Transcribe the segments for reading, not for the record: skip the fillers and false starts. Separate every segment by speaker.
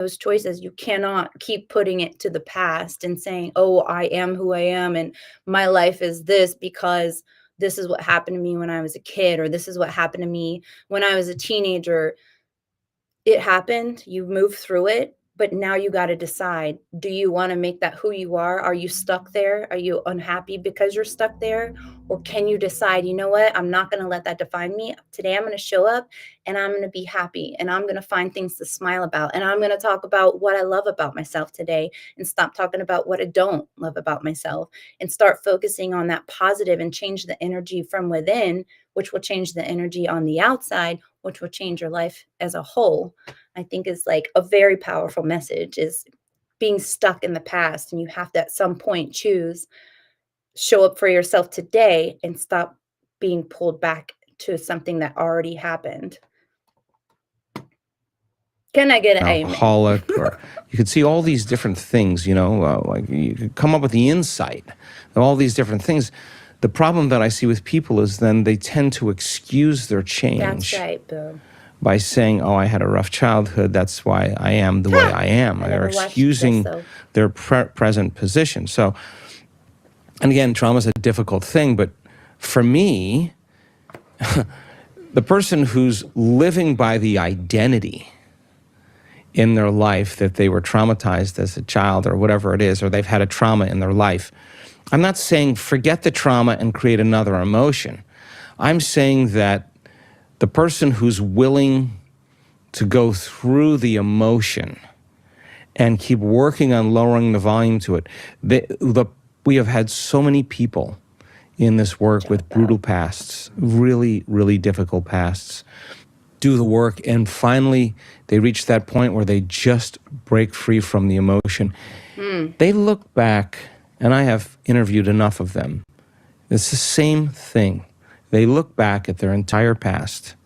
Speaker 1: those choices. You cannot keep putting it to the past and saying, "Oh, I am who I am and my life is this because this is what happened to me when I was a kid, or this is what happened to me when I was a teenager." It happened, you moved through it, but now you got to decide, do you want to make that who you are? Are you stuck there? Are you unhappy because you're stuck there? Or can you decide, you know what? I'm not going to let that define me. Today I'm going to show up and I'm going to be happy and I'm going to find things to smile about. And I'm going to talk about what I love about myself today and stop talking about what I don't love about myself and start focusing on that positive and change the energy from within, which will change the energy on the outside, which will change your life as a whole. I think is like a very powerful message, is being stuck in the past, and you have to at some point choose, show up for yourself today and stop being pulled back to something that already happened. Can I get an amen?
Speaker 2: Alcoholic, or you could see all these different things, like you could come up with the insight of all these different things. The problem that I see with people is then they tend to excuse their change.
Speaker 1: That's right, Bill.
Speaker 2: By saying, "Oh, I had a rough childhood, that's why I am the way I am." They're excusing their present position. So, and again, trauma is a difficult thing, but for me, the person who's living by the identity in their life that they were traumatized as a child or whatever it is, or they've had a trauma in their life, I'm not saying forget the trauma and create another emotion. I'm saying that the person who's willing to go through the emotion and keep working on lowering the volume to it. We have had so many people in this work with brutal pasts, really, really difficult pasts, do the work, and finally they reach that point where they just break free from the emotion. They look back, and I have interviewed enough of them. It's the same thing. They look back at their entire past,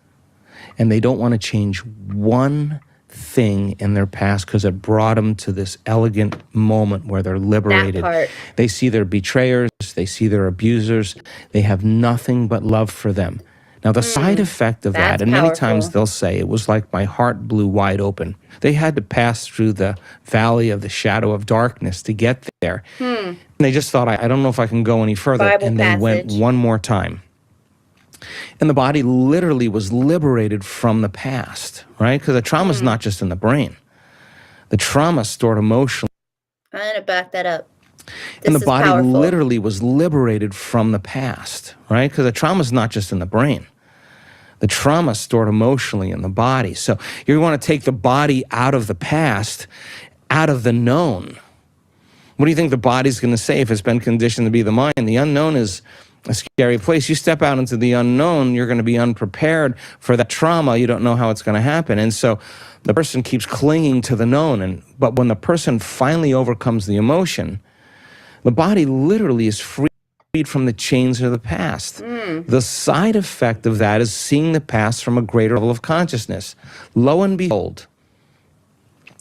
Speaker 2: and they don't want to change one thing in their past because it brought them to this elegant moment where they're liberated. They see their betrayers, they see their abusers, they have nothing but love for them. Now, the side effect of that, and many times they'll say, it was like my heart blew wide open. They had to pass through the valley of the shadow of darkness to get there. And they just thought, I don't know if I can go any further.
Speaker 1: Bible
Speaker 2: and they went one more time. And the body literally was liberated from the past, right? Because the trauma is not just in the brain. The trauma is stored emotionally.
Speaker 1: I'm going to back that up.
Speaker 2: And the body literally was liberated from the past, right? Because the trauma is not just in the brain. The trauma is stored emotionally in the body. So you want to take the body out of the past, out of the known. What do you think the body's going to say if it's been conditioned to be the mind? The unknown is a scary place. You step out into the unknown, you're going to be unprepared for that trauma. You don't know how it's going to happen. And so the person keeps clinging to the known. But when the person finally overcomes the emotion, the body literally is freed from the chains of the past. The side effect of that is seeing the past from a greater level of consciousness. Lo and behold,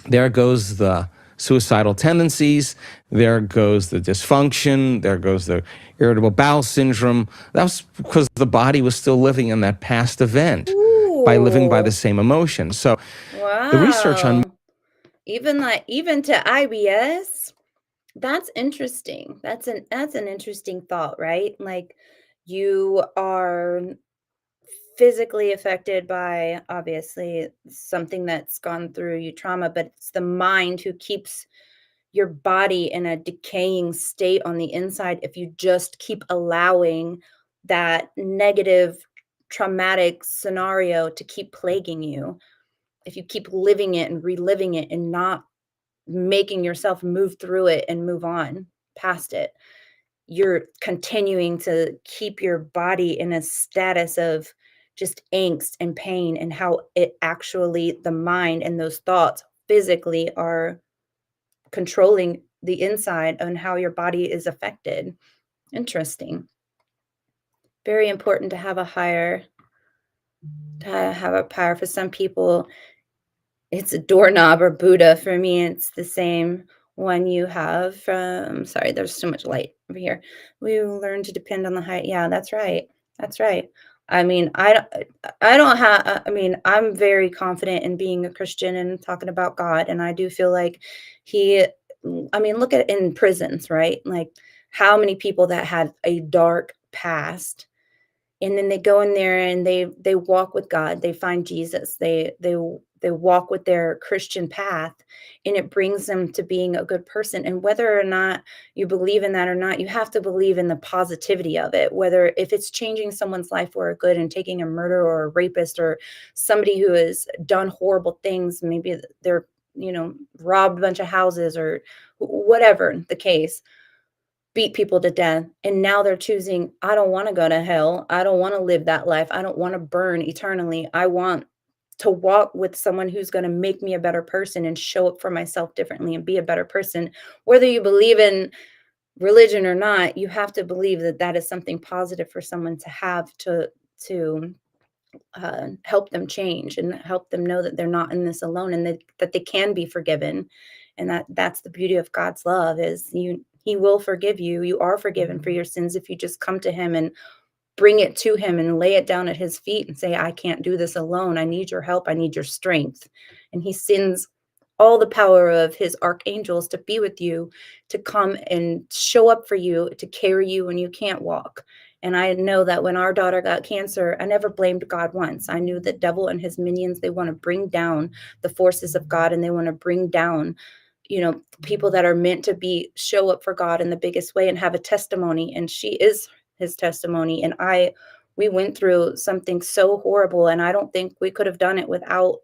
Speaker 2: there goes the suicidal tendencies, there goes the dysfunction, there goes the irritable bowel syndrome. That's because the body was still living in that past event by living by the same emotion. So the research on
Speaker 1: even to IBS, that's interesting. That's an interesting thought, right? Like, you are physically affected by, obviously, something that's gone through you, trauma, but it's the mind who keeps your body in a decaying state on the inside if you just keep allowing that negative traumatic scenario to keep plaguing you. If you keep living it and reliving it and not making yourself move through it and move on past it, you're continuing to keep your body in a status of just angst and pain, and how it actually, the mind and those thoughts physically are controlling the inside and how your body is affected. Interesting. Very important to have a power. For some people, it's a doorknob or Buddha. For me, it's the same one you have from, sorry, there's so much light over here. We learn to depend on the high. Yeah, that's right. That's right. I mean, I don't have I mean, I'm very confident in being a Christian and talking about God, and I do feel like he I mean, look at in prisons, right? Like, how many people that had a dark past, and then they go in there and they walk with God, they find Jesus, they walk with their Christian path, and it brings them to being a good person, and whether or not you believe in that or not, you have to believe in the positivity of it, whether if it's changing someone's life for a good and taking a murderer or a rapist or somebody who has done horrible things, maybe they're, robbed a bunch of houses or whatever the case, beat people to death, and now they're choosing, "I don't wanna go to hell. I don't wanna live that life. I don't wanna burn eternally. I want to walk with someone who's gonna make me a better person and show up for myself differently and be a better person." Whether you believe in religion or not, you have to believe that that is something positive for someone to have to help them change and help them know that they're not in this alone and that they can be forgiven, and that's the beauty of God's love is he will forgive you. You are forgiven for your sins if you just come to him and bring it to him and lay it down at his feet and say, "I can't do this alone. I need your help. I need your strength." And he sends all the power of his archangels to be with you, to come and show up for you, to carry you when you can't walk. And I know that when our daughter got cancer, I never blamed God once. I knew the devil and his minions, they want to bring down the forces of God and they want to bring down, people that are meant to be show up for God in the biggest way and have a testimony. And she is his testimony. And we went through something so horrible. And I don't think we could have done it without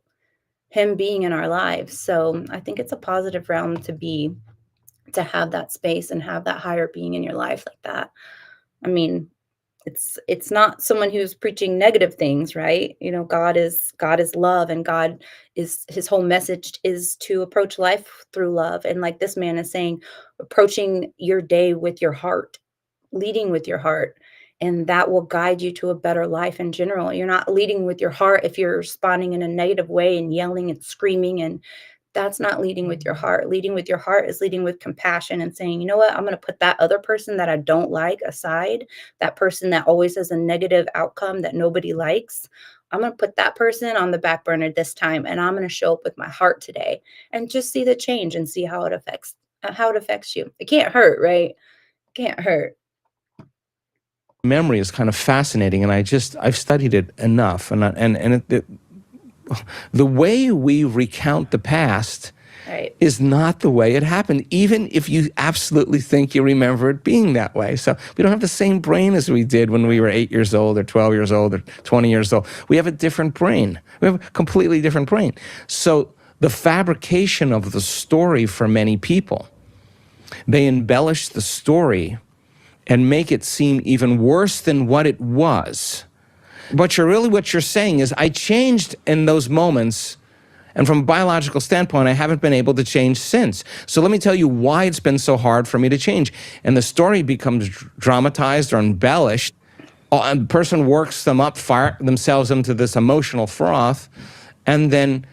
Speaker 1: him being in our lives. So I think it's a positive realm to have that space and have that higher being in your life like that. I mean, it's not someone who's preaching negative things, right? God is love, and God is his whole message is to approach life through love. And like this man is saying, approaching your day with your heart, leading with your heart, and that will guide you to a better life in general. You're not leading with your heart if you're responding in a negative way and yelling and screaming, and that's not leading with your heart. Leading with your heart is leading with compassion and saying, "You know what? I'm going to put that other person that I don't like aside, that person that always has a negative outcome that nobody likes. I'm going to put that person on the back burner this time, and I'm going to show up with my heart today and just see the change and see how it affects you." It can't hurt, right? It can't hurt.
Speaker 2: Memory is kind of fascinating, and I've studied it enough, the way we recount the past
Speaker 1: Right.
Speaker 2: is not the way it happened, even if you absolutely think you remember it being that way. So we don't have the same brain as we did when we were 8 years old or 12 years old or 20 years old. We have a different brain. We have a completely different brain. So the fabrication of the story for many people, they embellish the story and make it seem even worse than what it was. But what you're saying is, I changed in those moments, and from a biological standpoint, I haven't been able to change since. So let me tell you why it's been so hard for me to change. And the story becomes dramatized or embellished. And the person works them up, fire themselves into this emotional froth, and then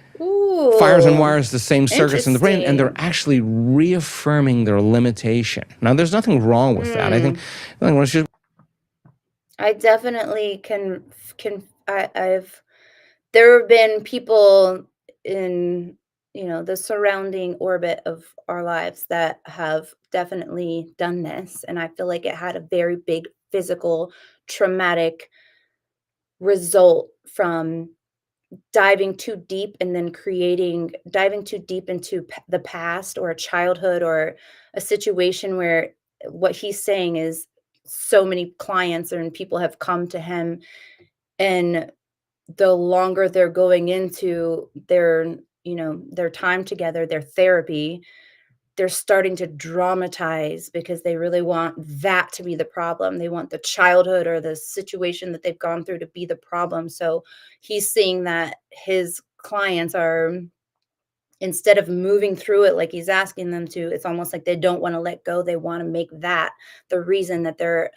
Speaker 2: fires and
Speaker 1: Ooh,
Speaker 2: wires the same circuits in the brain, and they're
Speaker 1: interesting.
Speaker 2: actually reaffirming their limitation. Now, there's nothing wrong with that. I think
Speaker 1: Mm. I definitely can I've there have been people in, the surrounding orbit of our lives that have definitely done this, and I feel like it had a very big physical traumatic result from diving too deep and then diving too deep into the past or a childhood or a situation where what he's saying is so many clients and people have come to him, and the longer they're going into their time together, their therapy, they're starting to dramatize because they really want that to be the problem. They want the childhood or the situation that they've gone through to be the problem. So he's seeing that his clients are, instead of moving through it like he's asking them to, it's almost like they don't want to let go. They want to make that the reason that they're,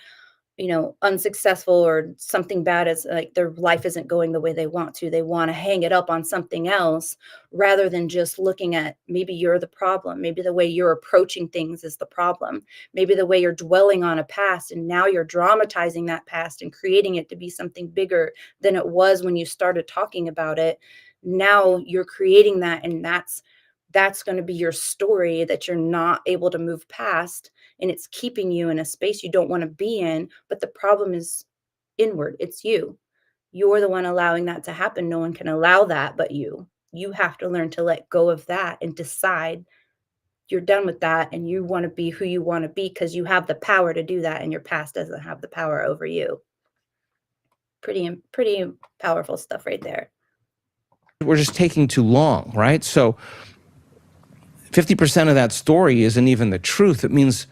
Speaker 1: unsuccessful or something bad is like their life isn't going the way they want to. They want to hang it up on something else rather than just looking at maybe you're the problem. Maybe the way you're approaching things is the problem. Maybe the way you're dwelling on a past and now you're dramatizing that past and creating it to be something bigger than it was when you started talking about it. Now you're creating that, and that's going to be your story that you're not able to move past, and it's keeping you in a space you don't want to be in. But the problem is inward. It's you. You're the one allowing that to happen. No one can allow that but you. You have to learn to let go of that and decide you're done with that and you want to be who you want to be, because you have the power to do that and your past doesn't have the power over you. Pretty powerful stuff right there.
Speaker 2: We're just taking too long, right? So 50% of that story isn't even the truth. It means,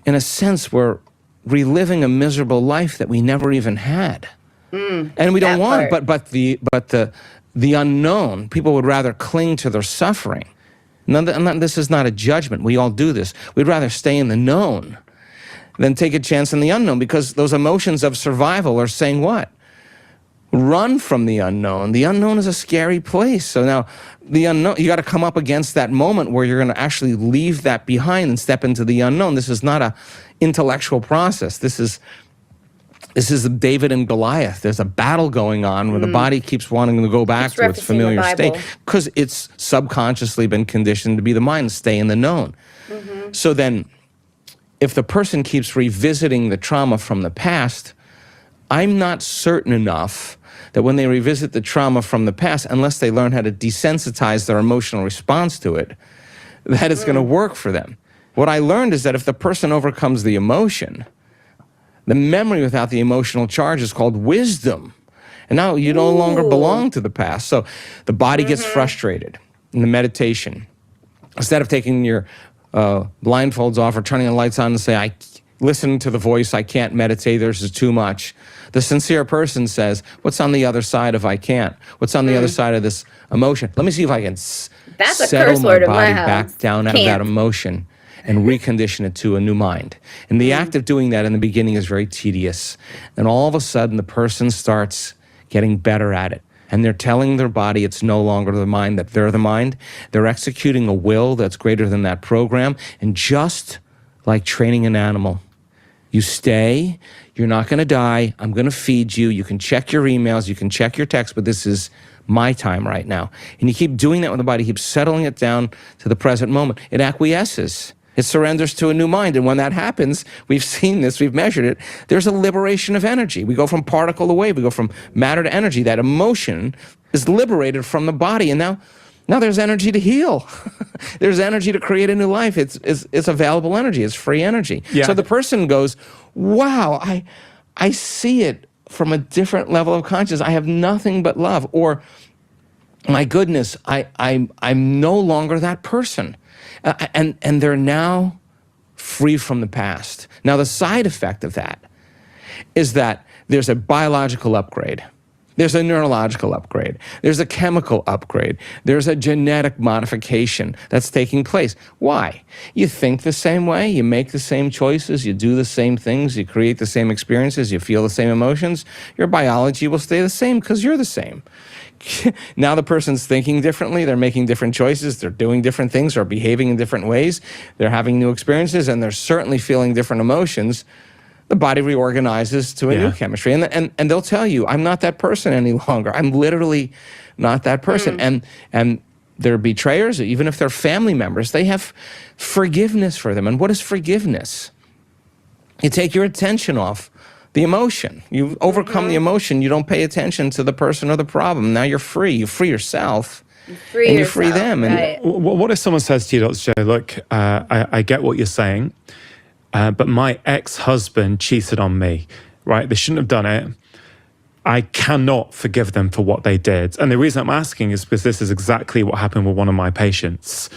Speaker 2: in a sense, we're reliving a miserable life that we never even had. And we don't want, but the unknown, people would rather cling to their suffering. This is not a judgment. We all do this. We'd rather stay in the known than take a chance in the unknown, because those emotions of survival are saying what? Run from the unknown. The unknown is a scary place. So now the unknown, you got to come up against that moment where you're going to actually leave that behind and step into the unknown. This is not a intellectual process. This is David and Goliath. There's a battle going on where the body keeps wanting to go back to its familiar state because it's subconsciously been conditioned to be the mind, stay in the known. So then if the person keeps revisiting the trauma from the past, I'm not certain enough that when they revisit the trauma from the past, unless they learn how to desensitize their emotional response to it, that it's going to work for them. What I learned is that if the person overcomes the emotion, the memory without the emotional charge is called wisdom. And now you no longer belong to the past. So the body gets frustrated in the meditation. Instead of taking your blindfolds off or turning the lights on and say, listen to the voice, I can't meditate, this is too much. The sincere person says, what's on the other side of I can't? What's on the other side of this emotion? Let me see if I can settle my body back down out of that emotion and recondition it to a new mind. And the act of doing that in the beginning is very tedious. And all of a sudden, the person starts getting better at it. And they're telling their body it's no longer the mind, that they're the mind. They're executing a will that's greater than that program. And just like training an animal, you stay, you're not going to die, I'm going to feed you, you can check your emails, you can check your texts, but this is my time right now. And you keep doing that with the body, keep settling it down to the present moment. It acquiesces. It surrenders to a new mind. And when that happens, we've seen this, we've measured it, there's a liberation of energy. We go from particle to wave, we go from matter to energy. That emotion is liberated from the body, and now there's energy to heal. There's energy to create a new life. It's available energy. It's free energy. Yeah. So the person goes, wow, I see it from a different level of consciousness. I have nothing but love. Or, my goodness, I'm no longer that person. And they're now free from the past. Now, the side effect of that is that there's a biological upgrade. There's a neurological upgrade. There's a chemical upgrade. There's a genetic modification that's taking place. Why? You think the same way, you make the same choices, you do the same things, you create the same experiences, you feel the same emotions. Your biology will stay the same because you're the same. Now the person's thinking differently, they're making different choices, they're doing different things, they're behaving in different ways, they're having new experiences, and they're certainly feeling different emotions. The body reorganizes to a new chemistry. And they'll tell you, I'm not that person any longer. I'm literally not that person. And their betrayers, even if they're family members, they have forgiveness for them. And what is forgiveness? You take your attention off the emotion. You overcome the emotion. You don't pay attention to the person or the problem. Now you're free. You free yourself. You free them.
Speaker 3: Right. And what if someone says to you, Dr. Joe, look, I get what you're saying, but my ex-husband cheated on me, right? They shouldn't have done it. I cannot forgive them for what they did. And the reason I'm asking is because this is exactly what happened with one of my patients.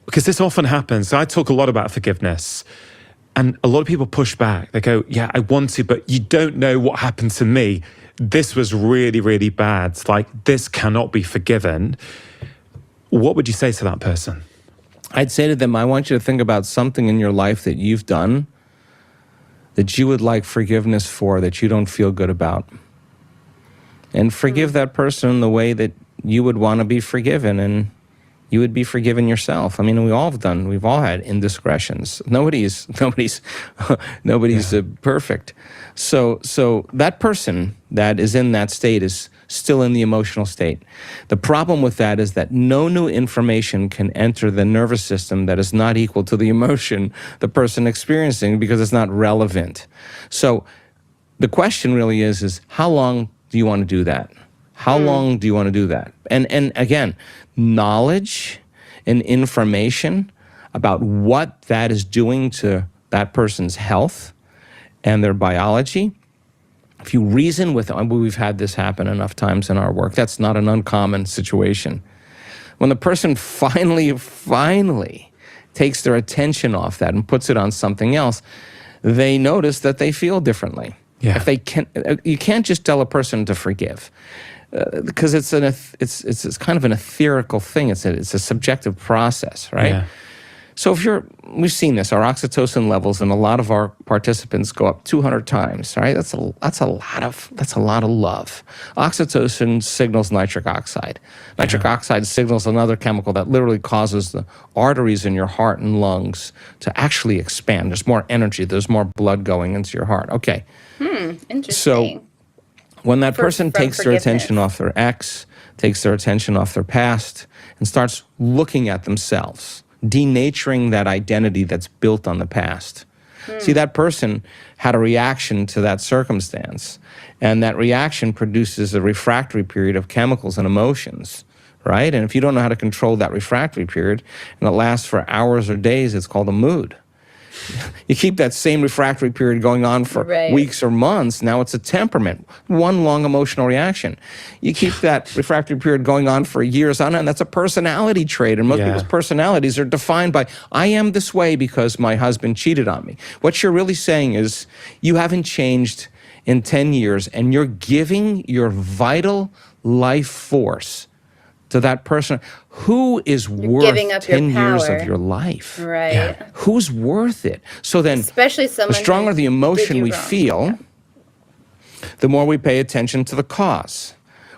Speaker 3: Because this often happens. So I talk a lot about forgiveness. And a lot of people push back. They go, yeah, I want to, but you don't know what happened to me. This was really, really bad. Like, this cannot be forgiven. What would you say to that person?
Speaker 2: I'd say to them, I want you to think about something in your life that you've done that you would like forgiveness for that you don't feel good about. And forgive that person in the way that you would want to be forgiven, and you would be forgiven yourself. I mean, we've all had indiscretions. Nobody's perfect. So that person that is in that state is still in the emotional state. The problem with that is that no new information can enter the nervous system that is not equal to the emotion the person experiencing, because it's not relevant. So the question really is how long do you want to do that? How long do you want to do that? And again, knowledge and information about what that is doing to that person's health and their biology. If you reason with, we've had this happen enough times in our work, that's not an uncommon situation. When the person finally takes their attention off that and puts it on something else, they notice that they feel differently.
Speaker 3: Yeah.
Speaker 2: If they can, you can't just tell a person to forgive, because it's kind of an etherical thing. It's a subjective process, right?
Speaker 3: Yeah.
Speaker 2: So we've seen this. Our oxytocin levels in a lot of our participants go up 200 times, right? That's a lot of love. Oxytocin signals nitric oxide. Nitric oxide signals another chemical that literally causes the arteries in your heart and lungs to actually expand. There's more energy. There's more blood going into your heart. Okay.
Speaker 1: Interesting.
Speaker 2: So when that person takes their attention off their ex, takes their attention off their past, and starts looking at themselves, denaturing that identity that's built on the past. See, that person had a reaction to that circumstance, and that reaction produces a refractory period of chemicals and emotions, right? And if you don't know how to control that refractory period, and it lasts for hours or days, it's called a mood. You keep that same refractory period going on for weeks or months, now it's a temperament, one long emotional reaction. You keep that refractory period going on for years on end, that's a personality trait, and most people's personalities are defined by, I am this way because my husband cheated on me. What you're really saying is, you haven't changed in 10 years, and you're giving your vital life force to that person who is worth 10 years of your life.
Speaker 1: Right. Yeah.
Speaker 2: Who's worth it? So then,
Speaker 1: especially someone,
Speaker 2: the stronger the emotion we feel, the more we pay attention to the cause.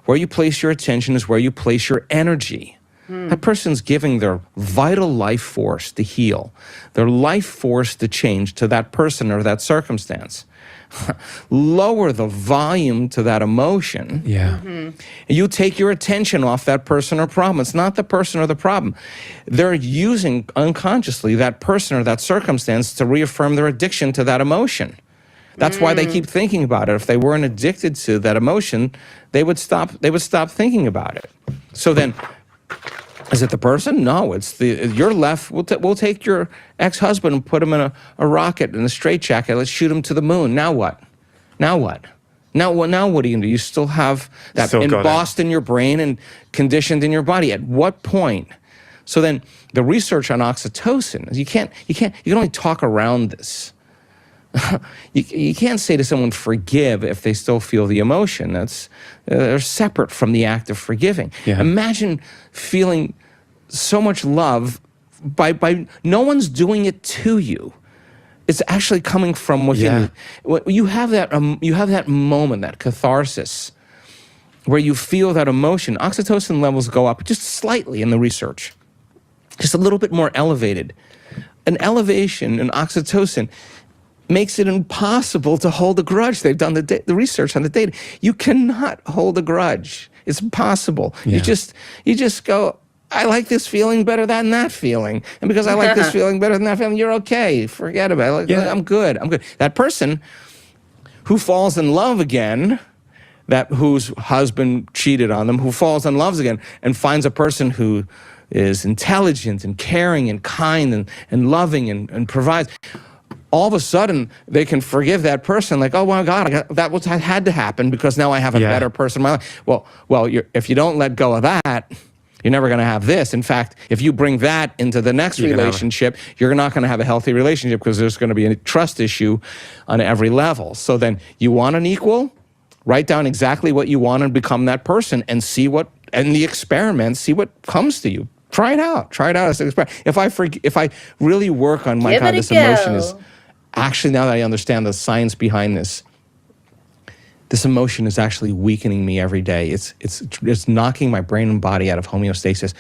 Speaker 2: Where you place your attention is where you place your energy. That person's giving their vital life force to heal, their life force to change to that person or that circumstance. Lower the volume to that emotion. You take your attention off that person or problem. It's not the person or the problem. They're using unconsciously that person or that circumstance to reaffirm their addiction to that emotion. That's why they keep thinking about it. If they weren't addicted to that emotion, they would stop thinking about it. So then, is it the person? No, it's you're left. We'll take your ex-husband and put him in a rocket in a straitjacket. Let's shoot him to the moon. Now what? Now what? Now what are you gonna do? You still have that embossed in your brain and conditioned in your body. At what point? So then the research on oxytocin, you can only talk around this. You can't say to someone forgive if they still feel the emotion. They're separate from the act of forgiving. Imagine feeling so much love by no one's doing it to you. It's actually coming from within you. You have that moment, that catharsis, where you feel that emotion. Oxytocin levels go up just slightly in the research, just a little bit more elevated. An elevation in oxytocin makes it impossible to hold a grudge. They've done the research on the data. You cannot hold a grudge. It's impossible. You just go, I like this feeling better than that feeling. And because I like this feeling better than that feeling, you're okay. Forget about it. I'm good. That person who falls in love again, whose husband cheated on them, who falls in love again and finds a person who is intelligent and caring and kind and loving and provides, all of a sudden, they can forgive that person. Like, oh my God, that had to happen because now I have a better person in my life. Well, if you don't let go of that, you're never going to have this. In fact, if you bring that into the next relationship, you're not going to have a healthy relationship because there's going to be a trust issue on every level. So then, you want an equal? Write down exactly what you want and become that person, and see what, and the experiment, see what comes to you. Try it out. Try it out as an experiment. If I really work on, my God, this emotion is actually, now that I understand the science behind this, this emotion is actually weakening me every day. It's knocking my brain and body out of homeostasis.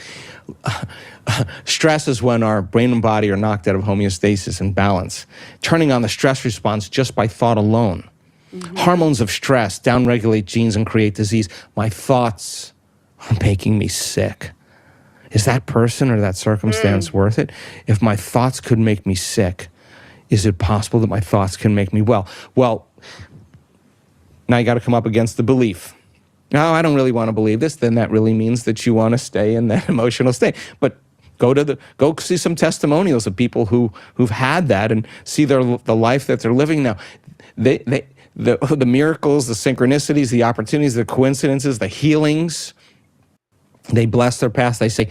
Speaker 2: Stress is when our brain and body are knocked out of homeostasis and balance, turning on the stress response just by thought alone. Hormones of stress downregulate genes and create disease. My thoughts are making me sick. Is that person or that circumstance worth it? If my thoughts could make me sick, is it possible that my thoughts can make me well? Well, now you got to come up against the belief. No, I don't really want to believe this. Then that really means that you want to stay in that emotional state. But go see some testimonials of people who've had that and see the life that they're living now. The miracles, the synchronicities, the opportunities, the coincidences, the healings. They bless their past. They say,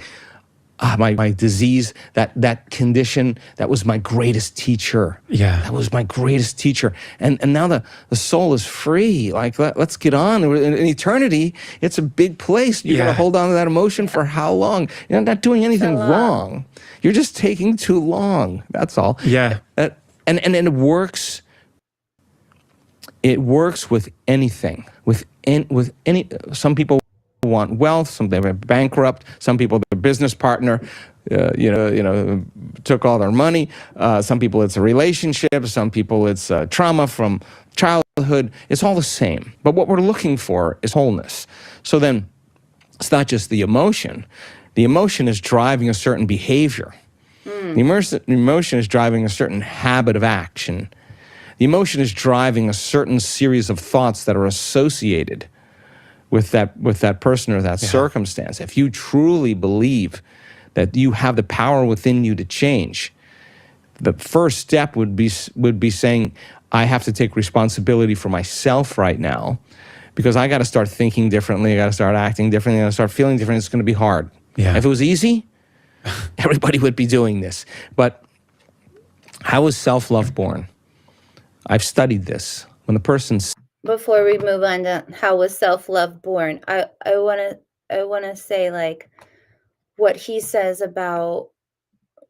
Speaker 2: my disease, that condition, that was my greatest teacher.
Speaker 3: Yeah.
Speaker 2: That was my greatest teacher. And now the soul is free. Like, let's get on. In eternity, it's a big place. You're going to hold on to that emotion for how long? You're not doing anything wrong. You're just taking too long. That's all.
Speaker 3: Yeah.
Speaker 2: And it works. It works with anything. With any. Some people want wealth, some they are bankrupt, some people their business partner took all their money, some people it's a relationship, some people it's trauma from childhood. It's all the same, but what we're looking for is wholeness. So then it's not just the emotion is driving a certain behavior. The emotion is driving a certain habit of action. The emotion is driving a certain series of thoughts that are associated with that person or that circumstance. If you truly believe that you have the power within you to change, the first step would be saying, I have to take responsibility for myself right now, because I got to start thinking differently. I got to start acting differently. I got to start feeling different. It's going to be hard.
Speaker 3: Yeah.
Speaker 2: If it was easy, everybody would be doing this. But how is self-love born? I've studied this. When the person
Speaker 1: Before we move on to how was self-love born, I want to say, like, what he says about,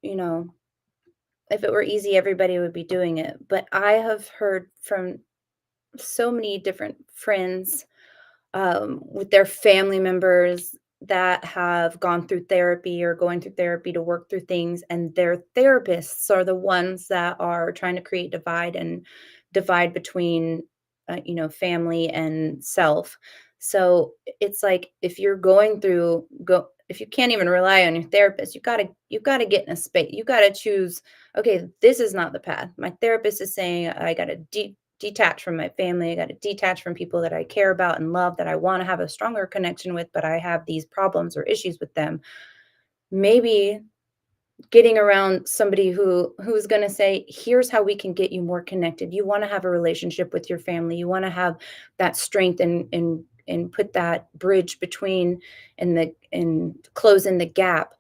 Speaker 1: if it were easy, everybody would be doing it. But I have heard from so many different friends with their family members that have gone through therapy or going through therapy to work through things, and their therapists are the ones that are trying to create divide between family and self. So it's like, if you're if you can't even rely on your therapist, you gotta get in a space. You gotta choose, okay, this is not the path. My therapist is saying I gotta detach from my family. I gotta detach from people that I care about and love, that I want to have a stronger connection with, but I have these problems or issues with them. Maybe getting around somebody who's going to say, here's how we can get you more connected. You want to have a relationship with your family. You want to have that strength and put that bridge between and close in the gap.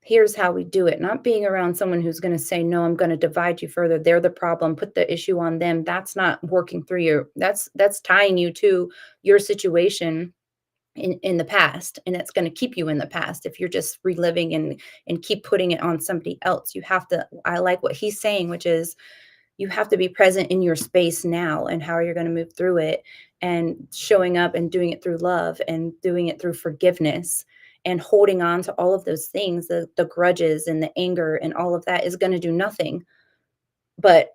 Speaker 1: Here's how we do it. Not being around someone who's going to say, no, I'm going to divide you further. They're the problem. Put the issue on them. That's not working through you. That's tying you to your situation in the past, and it's going to keep you in the past if you're just reliving and keep putting it on somebody else. I like what he's saying, which is, you have to be present in your space now and how you're going to move through it, and showing up and doing it through love and doing it through forgiveness, and holding on to all of those things, the grudges and the anger and all of that is going to do nothing but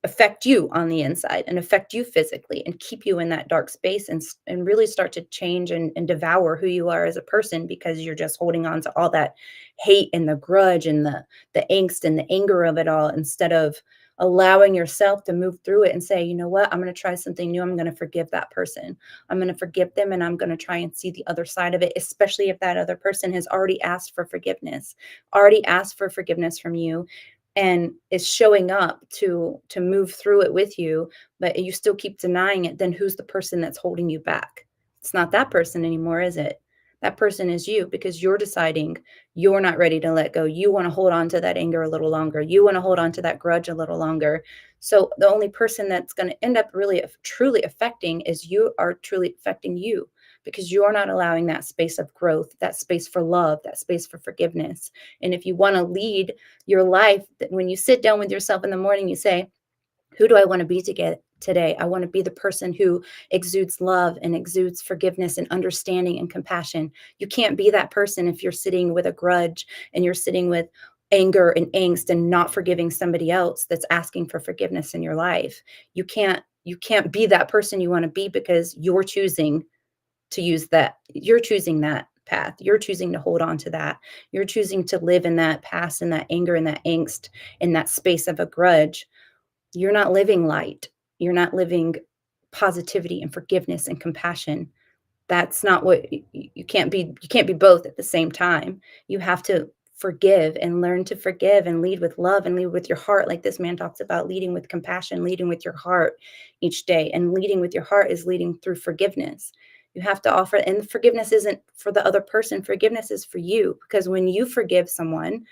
Speaker 1: affect you on the inside and affect you physically and keep you in that dark space, and really start to change and devour who you are as a person, because you're just holding on to all that hate and the grudge and the angst and the anger of it all, instead of allowing yourself to move through it and say, you know what, I'm going to try something new. I'm going to forgive that person. I'm going to forgive them, and I'm going to try and see the other side of it, especially if that other person has already asked for forgiveness from you, and is showing up to move through it with you, but you still keep denying it. Then who's the person that's holding you back? It's not that person anymore, is it? That person is you, because you're deciding you're not ready to let go. You want to hold on to that anger a little longer. You want to hold on to that grudge a little longer. So the only person that's going to end up really truly affecting is you are truly affecting you, because you're not allowing that space of growth, that space for love, that space for forgiveness. And if you want to lead your life, that when you sit down with yourself in the morning, you say, Who do I want to be today? I want to be the person who exudes love and exudes forgiveness and understanding and compassion. You can't be that person if you're sitting with a grudge and you're sitting with anger and angst and not forgiving somebody else that's asking for forgiveness in your life. You can't be that person you want to be because you're choosing to use that. You're choosing that path. You're choosing to hold on to that. You're choosing to live in that past and that anger and that angst in that space of a grudge. You're not living light. You're not living positivity and forgiveness and compassion. That's not what you can't be. You can't be both at the same time. You have to forgive and learn to forgive and lead with love and lead with your heart, like this man talks about, leading with compassion, leading with your heart each day. And leading with your heart is leading through forgiveness. You have to offer, and forgiveness isn't for the other person. Forgiveness is for you, because when you forgive someone,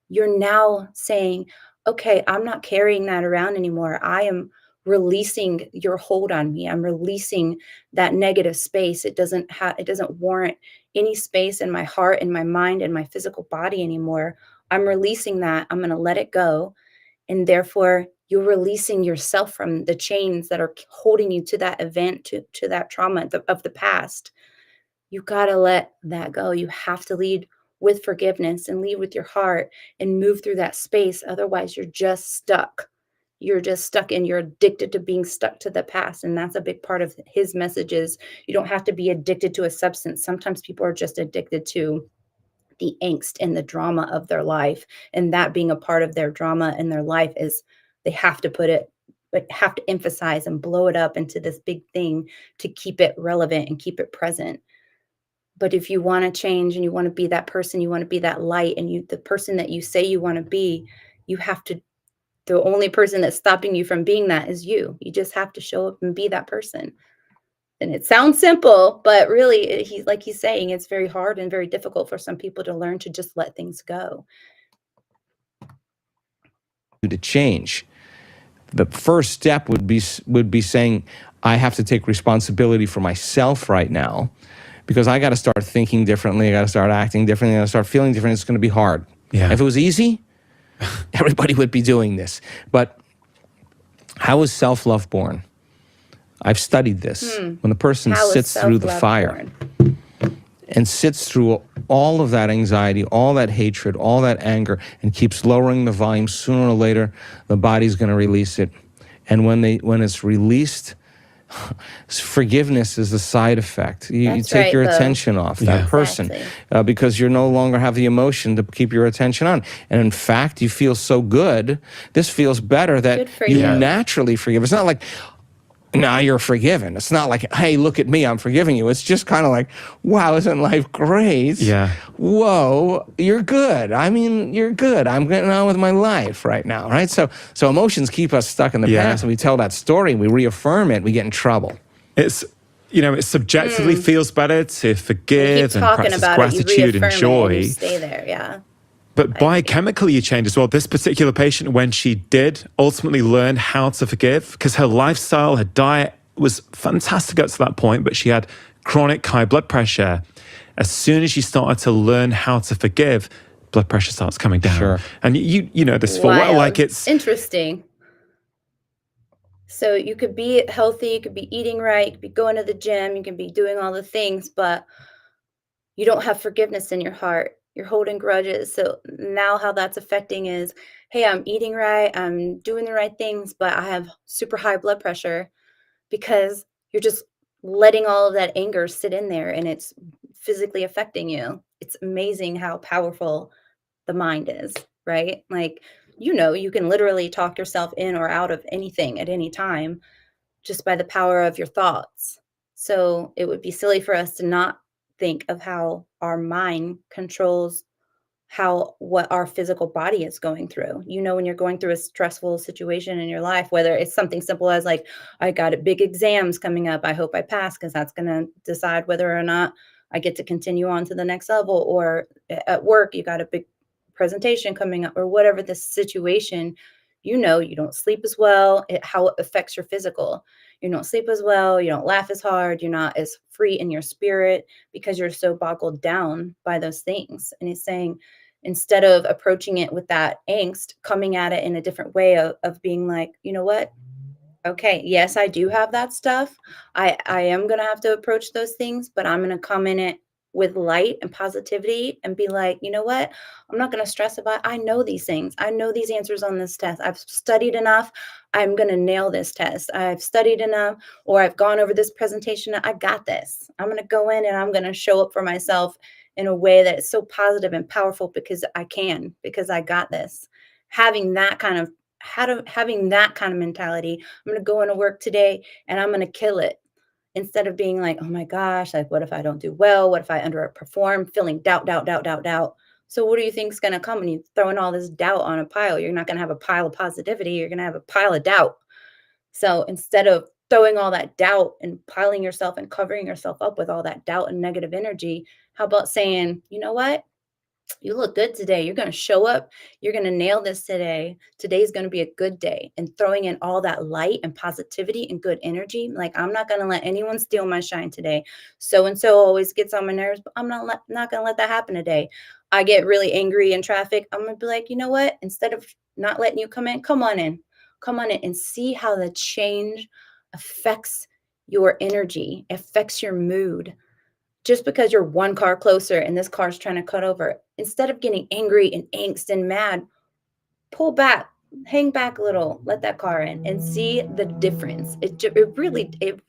Speaker 1: you're now saying, okay, I'm not carrying that around anymore. I am releasing your hold on me. I'm releasing that negative space. It doesn't warrant any space in my heart, in my mind, in my physical body anymore. I'm releasing that. I'm going to let it go. And therefore, you're releasing yourself from the chains that are holding you to that event, to that trauma of the past. You got to let that go. You have to lead with forgiveness and lead with your heart and move through that space. Otherwise, you're just stuck. You're just stuck, and you're addicted to being stuck to the past. And that's a big part of his messages. You don't have to be addicted to a substance. Sometimes people are just addicted to the angst and the drama of their life. And that being a part of their drama in their life is they have to have to emphasize and blow it up into this big thing to keep it relevant and keep it present. But if you want to change and you want to be that person, you want to be that light, and the person that you say you want to be, you have to, the only person that's stopping you from being that is you. You just have to show up and be that person. And it sounds simple, but really, he's saying, it's very hard and very difficult for some people to learn to just let things go.
Speaker 2: To change, the first step would be saying, I have to take responsibility for myself right now, because I got to start thinking differently. I got to start acting differently. I got to start feeling different. It's going to be hard.
Speaker 3: Yeah.
Speaker 2: If it was easy, everybody would be doing this. But how is self-love born? I've studied this. When the person sits through the fire and sits through all of that anxiety, all that hatred, all that anger, and keeps lowering the volume, sooner or later, the body's going to release it. And when it's released, forgiveness is the side effect. You take your attention off that person, because you no longer have the emotion to keep your attention on. And in fact, you feel so good. This feels better that you naturally forgive. It's not like, now you're forgiven. It's not like, hey, look at me, I'm forgiving you. It's just kind of like, wow, isn't life great?
Speaker 3: Yeah.
Speaker 2: Whoa, you're good. I mean, you're good. I'm getting on with my life right now, right? So emotions keep us stuck in the past, and we tell that story, we reaffirm it, we get in trouble.
Speaker 3: It's, it subjectively feels better to forgive and practice gratitude and joy.
Speaker 1: And you stay there, yeah.
Speaker 3: But biochemically, you change as well. This particular patient, when she did ultimately learn how to forgive, because her lifestyle, her diet was fantastic up to that point, but she had chronic high blood pressure. As soon as she started to learn how to forgive, blood pressure starts coming down.
Speaker 2: Sure.
Speaker 3: And you know this full well, like it's
Speaker 1: interesting. So you could be healthy, you could be eating right, you could be going to the gym, you can be doing all the things, but you don't have forgiveness in your heart. You're holding grudges. So now how that's affecting is, hey, I'm eating right, I'm doing the right things, but I have super high blood pressure, because you're just letting all of that anger sit in there, and it's physically affecting you. It's amazing how powerful the mind is, right? Like, you can literally talk yourself in or out of anything at any time just by the power of your thoughts. So it would be silly for us to not think of how our mind controls what our physical body is going through. When you're going through a stressful situation in your life, whether it's something simple as like, I got big exams coming up, I hope I pass, because that's going to decide whether or not I get to continue on to the next level, or at work, you got a big presentation coming up, or whatever the situation, you don't sleep as well, how it affects your physical. You don't sleep as well, you don't laugh as hard, you're not as free in your spirit, because you're so boggled down by those things. And he's saying, instead of approaching it with that angst, coming at it in a different way of being like, you know what, Okay, yes, I do have that stuff. I am gonna have to approach those things, but I'm gonna come in it with light and positivity and be like, you know what? I'm not gonna stress about it. I know these things. I know these answers on this test. I've studied enough. I'm gonna nail this test. I've studied enough, or I've gone over this presentation. I got this. I'm gonna go in and I'm gonna show up for myself in a way that is so positive and powerful because I can, because I got this. Having that kind of having that kind of mentality, I'm gonna go into work today and I'm gonna kill it. Instead of being like, oh my gosh, like what if I don't do well? What if I underperform? Feeling doubt, doubt, doubt, doubt, doubt. So what do you think's gonna come when you throwing all this doubt on a pile? You're not gonna have a pile of positivity, you're gonna have a pile of doubt. So instead of throwing all that doubt and piling yourself and covering yourself up with all that doubt and negative energy, how about saying, you know what? You look good today. You're going to show up. You're going to nail this today. Today's going to be a good day. And throwing in all that light and positivity and good energy. Like, I'm not going to let anyone steal my shine today. So and so always gets on my nerves, but I'm not going to let that happen today. I get really angry in traffic. I'm going to be like, you know what? Instead of not letting you come in, come on in. Come on in and see how the change affects your energy, affects your mood just because you're one car closer and this car's trying to cut over, instead of getting angry and angst and mad, pull back, hang back a little, let that car in and see the difference. It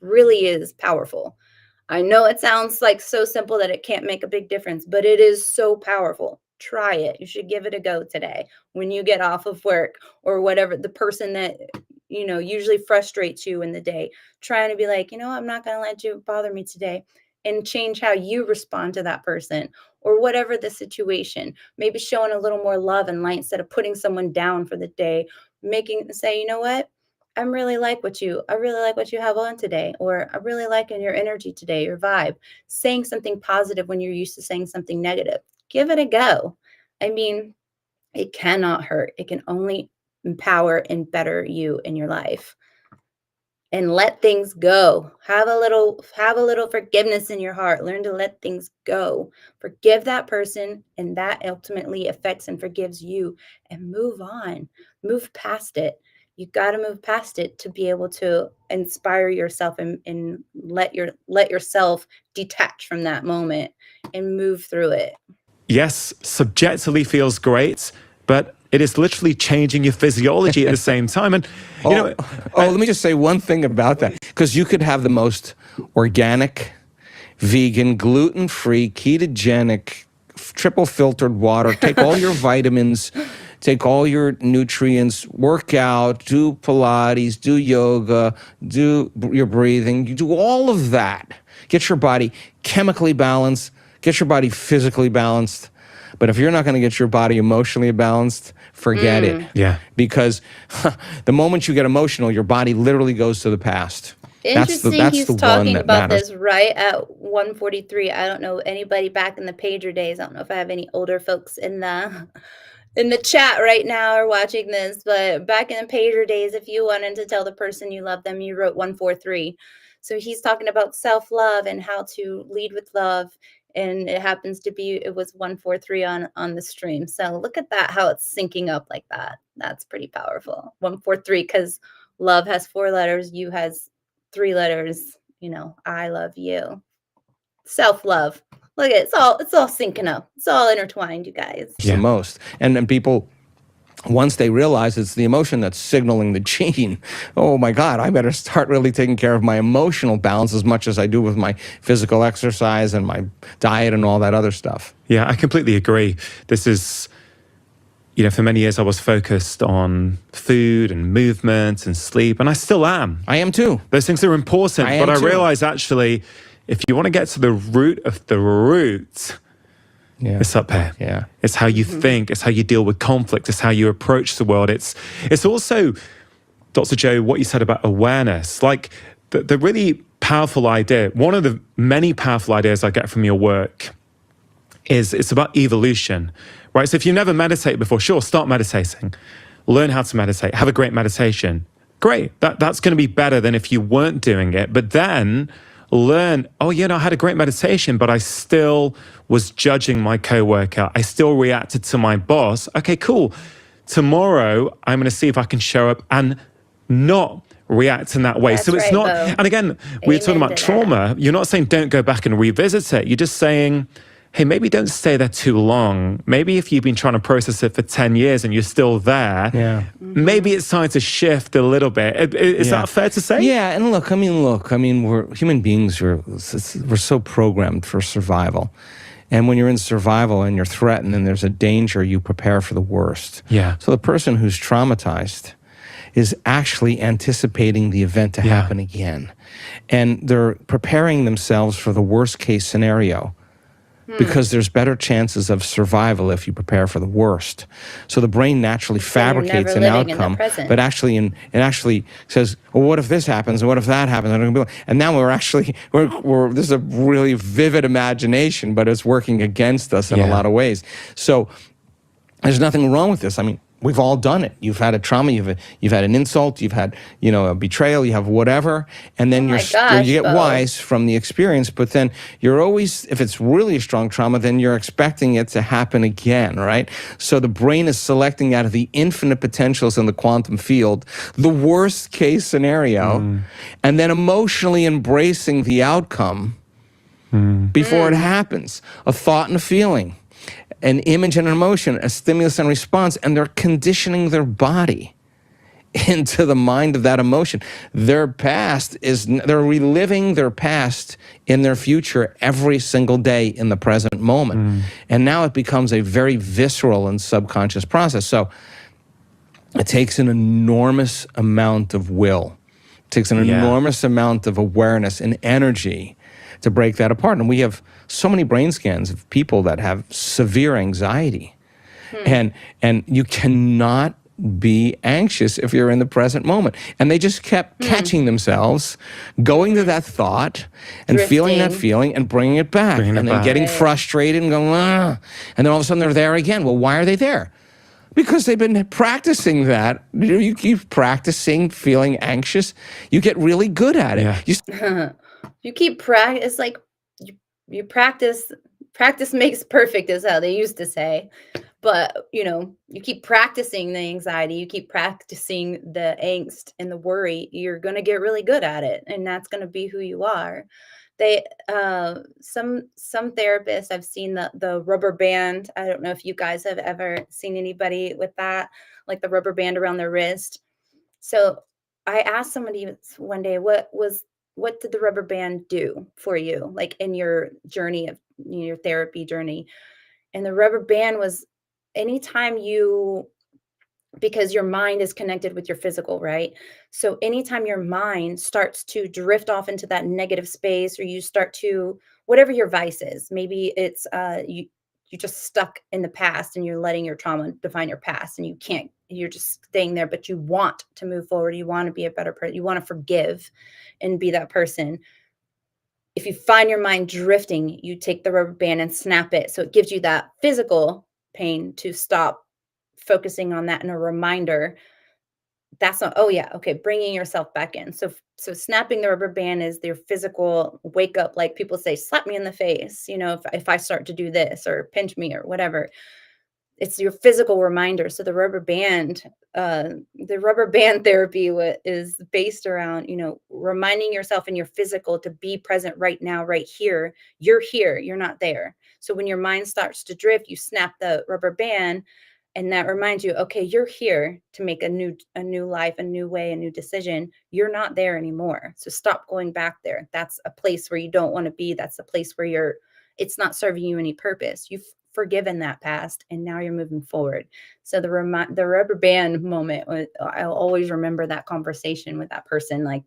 Speaker 1: really is powerful. I know it sounds like so simple that it can't make a big difference, but it is so powerful. Try it. You should give it a go today when you get off of work or whatever, the person that usually frustrates you in the day, trying to be like, I'm not going to let you bother me today, and change how you respond to that person or whatever the situation. Maybe showing a little more love and light instead of putting someone down for the day, say, you know what? I really like what you have on today, or I really like in your energy today, your vibe. Saying something positive when you're used to saying something negative. Give it a go. I mean, it cannot hurt. It can only empower and better you in your life. And let things go. Have a little forgiveness in your heart. Learn to let things go. Forgive that person, and that ultimately affects and forgives you, and move on. Move past it. You got to move past it to be able to inspire yourself and let yourself detach from that moment and move through it.
Speaker 3: Yes, subjectively feels great, but it is literally changing your physiology at the same time. And
Speaker 2: let me just say one thing about that, because you could have the most organic, vegan, gluten-free, ketogenic, triple filtered water, take all your vitamins, take all your nutrients, work out, do Pilates, do yoga, do your breathing, you do all of that. Get your body chemically balanced, get your body physically balanced. But if you're not going to get your body emotionally balanced, forget it.
Speaker 3: Yeah.
Speaker 2: Because the moment you get emotional, your body literally goes to the past.
Speaker 1: Interesting.
Speaker 2: That's
Speaker 1: He's
Speaker 2: the
Speaker 1: talking
Speaker 2: one that
Speaker 1: about
Speaker 2: matters.
Speaker 1: this right at 1:43. I don't know anybody back in the pager days. I don't know if I have any older folks in the chat right now or watching this, but back in the pager days, if you wanted to tell the person you love them, you wrote 143. So he's talking about self-love and how to lead with love. And it was 143 on the stream. So look at that, how it's syncing up like that. That's pretty powerful. 143, because love has 4 letters, you has 3 letters, I love you. Self-love. Look at it, it's all syncing up. It's all intertwined, you guys.
Speaker 2: It's the most. And people, once they realize it's the emotion that's signaling the gene, oh my God, I better start really taking care of my emotional balance as much as I do with my physical exercise and my diet and all that other stuff.
Speaker 3: Yeah, I completely agree. This is, for many years I was focused on food and movement and sleep, and I still am.
Speaker 2: I am too.
Speaker 3: Those things are important, but I realize actually, if you want to get to the root of the root, it's up here.
Speaker 2: Yeah.
Speaker 3: It's how you think. It's how you deal with conflict. It's how you approach the world. It's also, Dr. Joe, what you said about awareness. Like the really powerful idea, one of the many powerful ideas I get from your work is it's about evolution, right? So if you've never meditated before, sure, start meditating. Learn how to meditate. Have a great meditation. Great. That's going to be better than if you weren't doing it. But then learn, I had a great meditation, but I still was judging my coworker. I still reacted to my boss. Okay, cool. Tomorrow, I'm going to see if I can show up and not react in that way.
Speaker 1: That's
Speaker 3: So it's
Speaker 1: right,
Speaker 3: not,
Speaker 1: Bo.
Speaker 3: and again, we're talking
Speaker 1: Amen
Speaker 3: about
Speaker 1: to that.
Speaker 3: trauma. You're not saying don't go back and revisit it. You're just saying, hey, maybe don't stay there too long. Maybe if you've been trying to process it for 10 years and you're still there,
Speaker 2: Yeah.
Speaker 3: maybe it's time to shift a little bit. Is
Speaker 2: Yeah.
Speaker 3: that fair to say?
Speaker 2: Yeah, and look, we're human beings. We're so programmed for survival, and when you're in survival and you're threatened and there's a danger, you prepare for the worst.
Speaker 3: Yeah.
Speaker 2: So the person who's traumatized is actually anticipating the event to happen again, and they're preparing themselves for the worst case scenario. Because there's better chances of survival if you prepare for the worst. So the brain naturally fabricates an outcome, but actually, it actually says, "Well, what if this happens? And what if that happens?" And now we're this is a really vivid imagination, but it's working against us in a lot of ways. So there's nothing wrong with this. I mean, we've all done it. You've had a trauma, you've had an insult, you've had, a betrayal, you have whatever, and then you get wise from the experience, but then you're always, if it's really a strong trauma, then you're expecting it to happen again, right? So the brain is selecting out of the infinite potentials in the quantum field, the worst case scenario, and then emotionally embracing the outcome before it happens, a thought and a feeling, an image and an emotion, a stimulus and response, and they're conditioning their body into the mind of that emotion. They're reliving their past in their future every single day in the present moment. And now it becomes a very visceral and subconscious process. So it takes an enormous amount of will. It takes an enormous amount of awareness and energy to break that apart. And we have so many brain scans of people that have severe anxiety. And you cannot be anxious if you're in the present moment. And they just kept catching themselves, going to that thought and feeling that feeling and bringing it back. And then getting frustrated and going, ah. And then all of a sudden they're there again. Well, why are they there? Because they've been practicing that. You keep practicing feeling anxious, you get really good at it.
Speaker 1: You keep practice. It's like you practice. Practice makes perfect, is how they used to say. But you keep practicing the anxiety. You keep practicing the angst and the worry. You're gonna get really good at it, and that's gonna be who you are. They some therapists, I've seen the rubber band. I don't know if you guys have ever seen anybody with that, like the rubber band around their wrist. So I asked somebody one day, what did the rubber band do for you, like in your journey of your therapy journey? And the rubber band was anytime because your mind is connected with your physical, right? So anytime your mind starts to drift off into that negative space, or you start to, whatever your vice is, maybe it's you just stuck in the past and you're letting your trauma define your past, and you're just staying there, but you want to move forward. You want to be a better person. You want to forgive and be that person. If you find your mind drifting, you take the rubber band and snap it. So it gives you that physical pain to stop focusing on that, and a reminder that's not, oh yeah, okay, bringing yourself back in. So snapping the rubber band is their physical wake up, like people say, slap me in the face, if I start to do this or pinch me or whatever. It's your physical reminder. So the rubber band therapy is based around, reminding yourself in your physical to be present right now, right here. You're here, you're not there. So when your mind starts to drift, you snap the rubber band, and that reminds you, okay, you're here to make a new life, a new way, a new decision. You're not there anymore. So stop going back there. That's a place where you don't want to be. That's a place where it's not serving you any purpose. You've forgiven that past, and now you're moving forward. So the rubber band moment, I'll always remember that conversation with that person, like,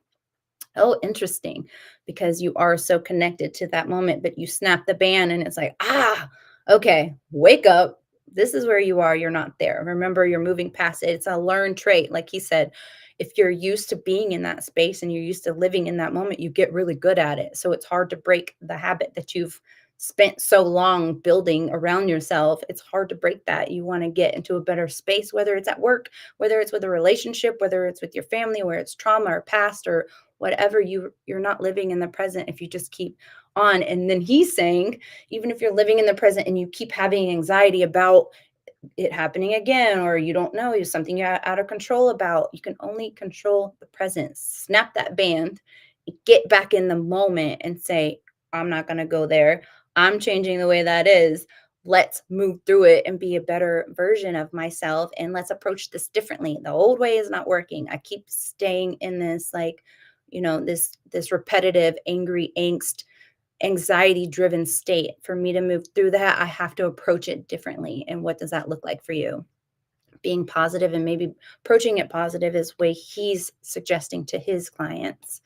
Speaker 1: oh, interesting, because you are so connected to that moment, but you snap the band and it's like, okay, wake up. This is where you are. You're not there. Remember, you're moving past it. It's a learned trait. Like he said, if you're used to being in that space and you're used to living in that moment, you get really good at it. So it's hard to break the habit that you've spent so long building around yourself. It's hard to break that. You want to get into a better space, whether it's at work, whether it's with a relationship, whether it's with your family, where it's trauma or past or whatever. You're not living in the present if you just keep on. And then he's saying, even if you're living in the present and you keep having anxiety about it happening again, or you don't know, it's something you're out of control about. You can only control the present. Snap that band, get back in the moment and say, I'm not going to go there. I'm changing the way that is. Let's move through it and be a better version of myself. And let's approach this differently. The old way is not working. I keep staying in this, like, this repetitive, angry, anxiety driven state. For me to move through that, I have to approach it differently. And what does that look like for you? Being positive, and maybe approaching it positive is way he's suggesting to his clients,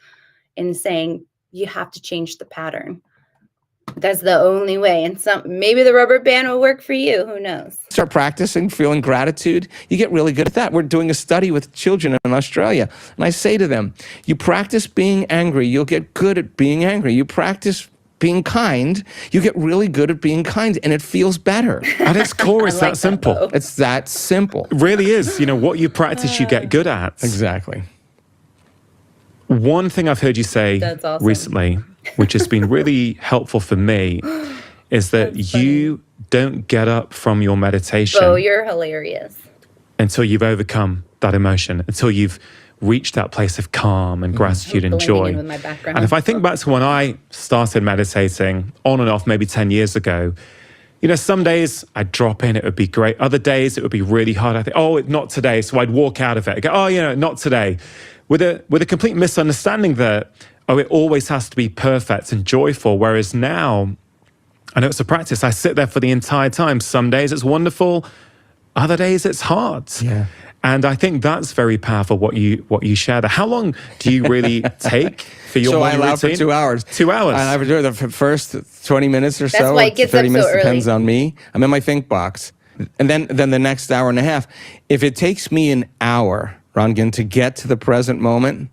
Speaker 1: and saying, you have to change the pattern. That's the only way. And maybe the rubber band will work for you. Who knows?
Speaker 2: Start practicing feeling gratitude. You get really good at that. We're doing a study with children in Australia, and I say to them, you practice being angry, you'll get good at being angry. You practice being kind, you get really good at being kind, and it feels better.
Speaker 3: At its core, it's that simple.
Speaker 2: It's that simple.
Speaker 3: It really is. What you practice, you get good at.
Speaker 2: Exactly.
Speaker 3: One thing I've heard you say recently, which has been really helpful for me, is that you don't get up from your meditation.
Speaker 1: Oh, you're hilarious.
Speaker 3: Until you've overcome that emotion, until you've reached that place of calm and gratitude and joy.
Speaker 1: With my background.
Speaker 3: And if I think back to when I started meditating on and off maybe 10 years ago, some days I'd drop in, it would be great. Other days it would be really hard. I think, not today. So I'd walk out of it. I'd go, not today. With a complete misunderstanding that, it always has to be perfect and joyful. Whereas now, I know it's a practice. I sit there for the entire time. Some days it's wonderful. Other days it's hard.
Speaker 2: Yeah.
Speaker 3: And I think that's very powerful, what you share there. How long do you really take for your morning routine?
Speaker 2: So I allow for 2 hours.
Speaker 3: 2 hours.
Speaker 2: I do the first 20 minutes or so.
Speaker 1: That's why it gets
Speaker 2: 30
Speaker 1: up
Speaker 2: minutes
Speaker 1: so early.
Speaker 2: depends on me. I'm in my think box. And then the next hour and a half. If it takes me an hour, Rangan, to get to the present moment,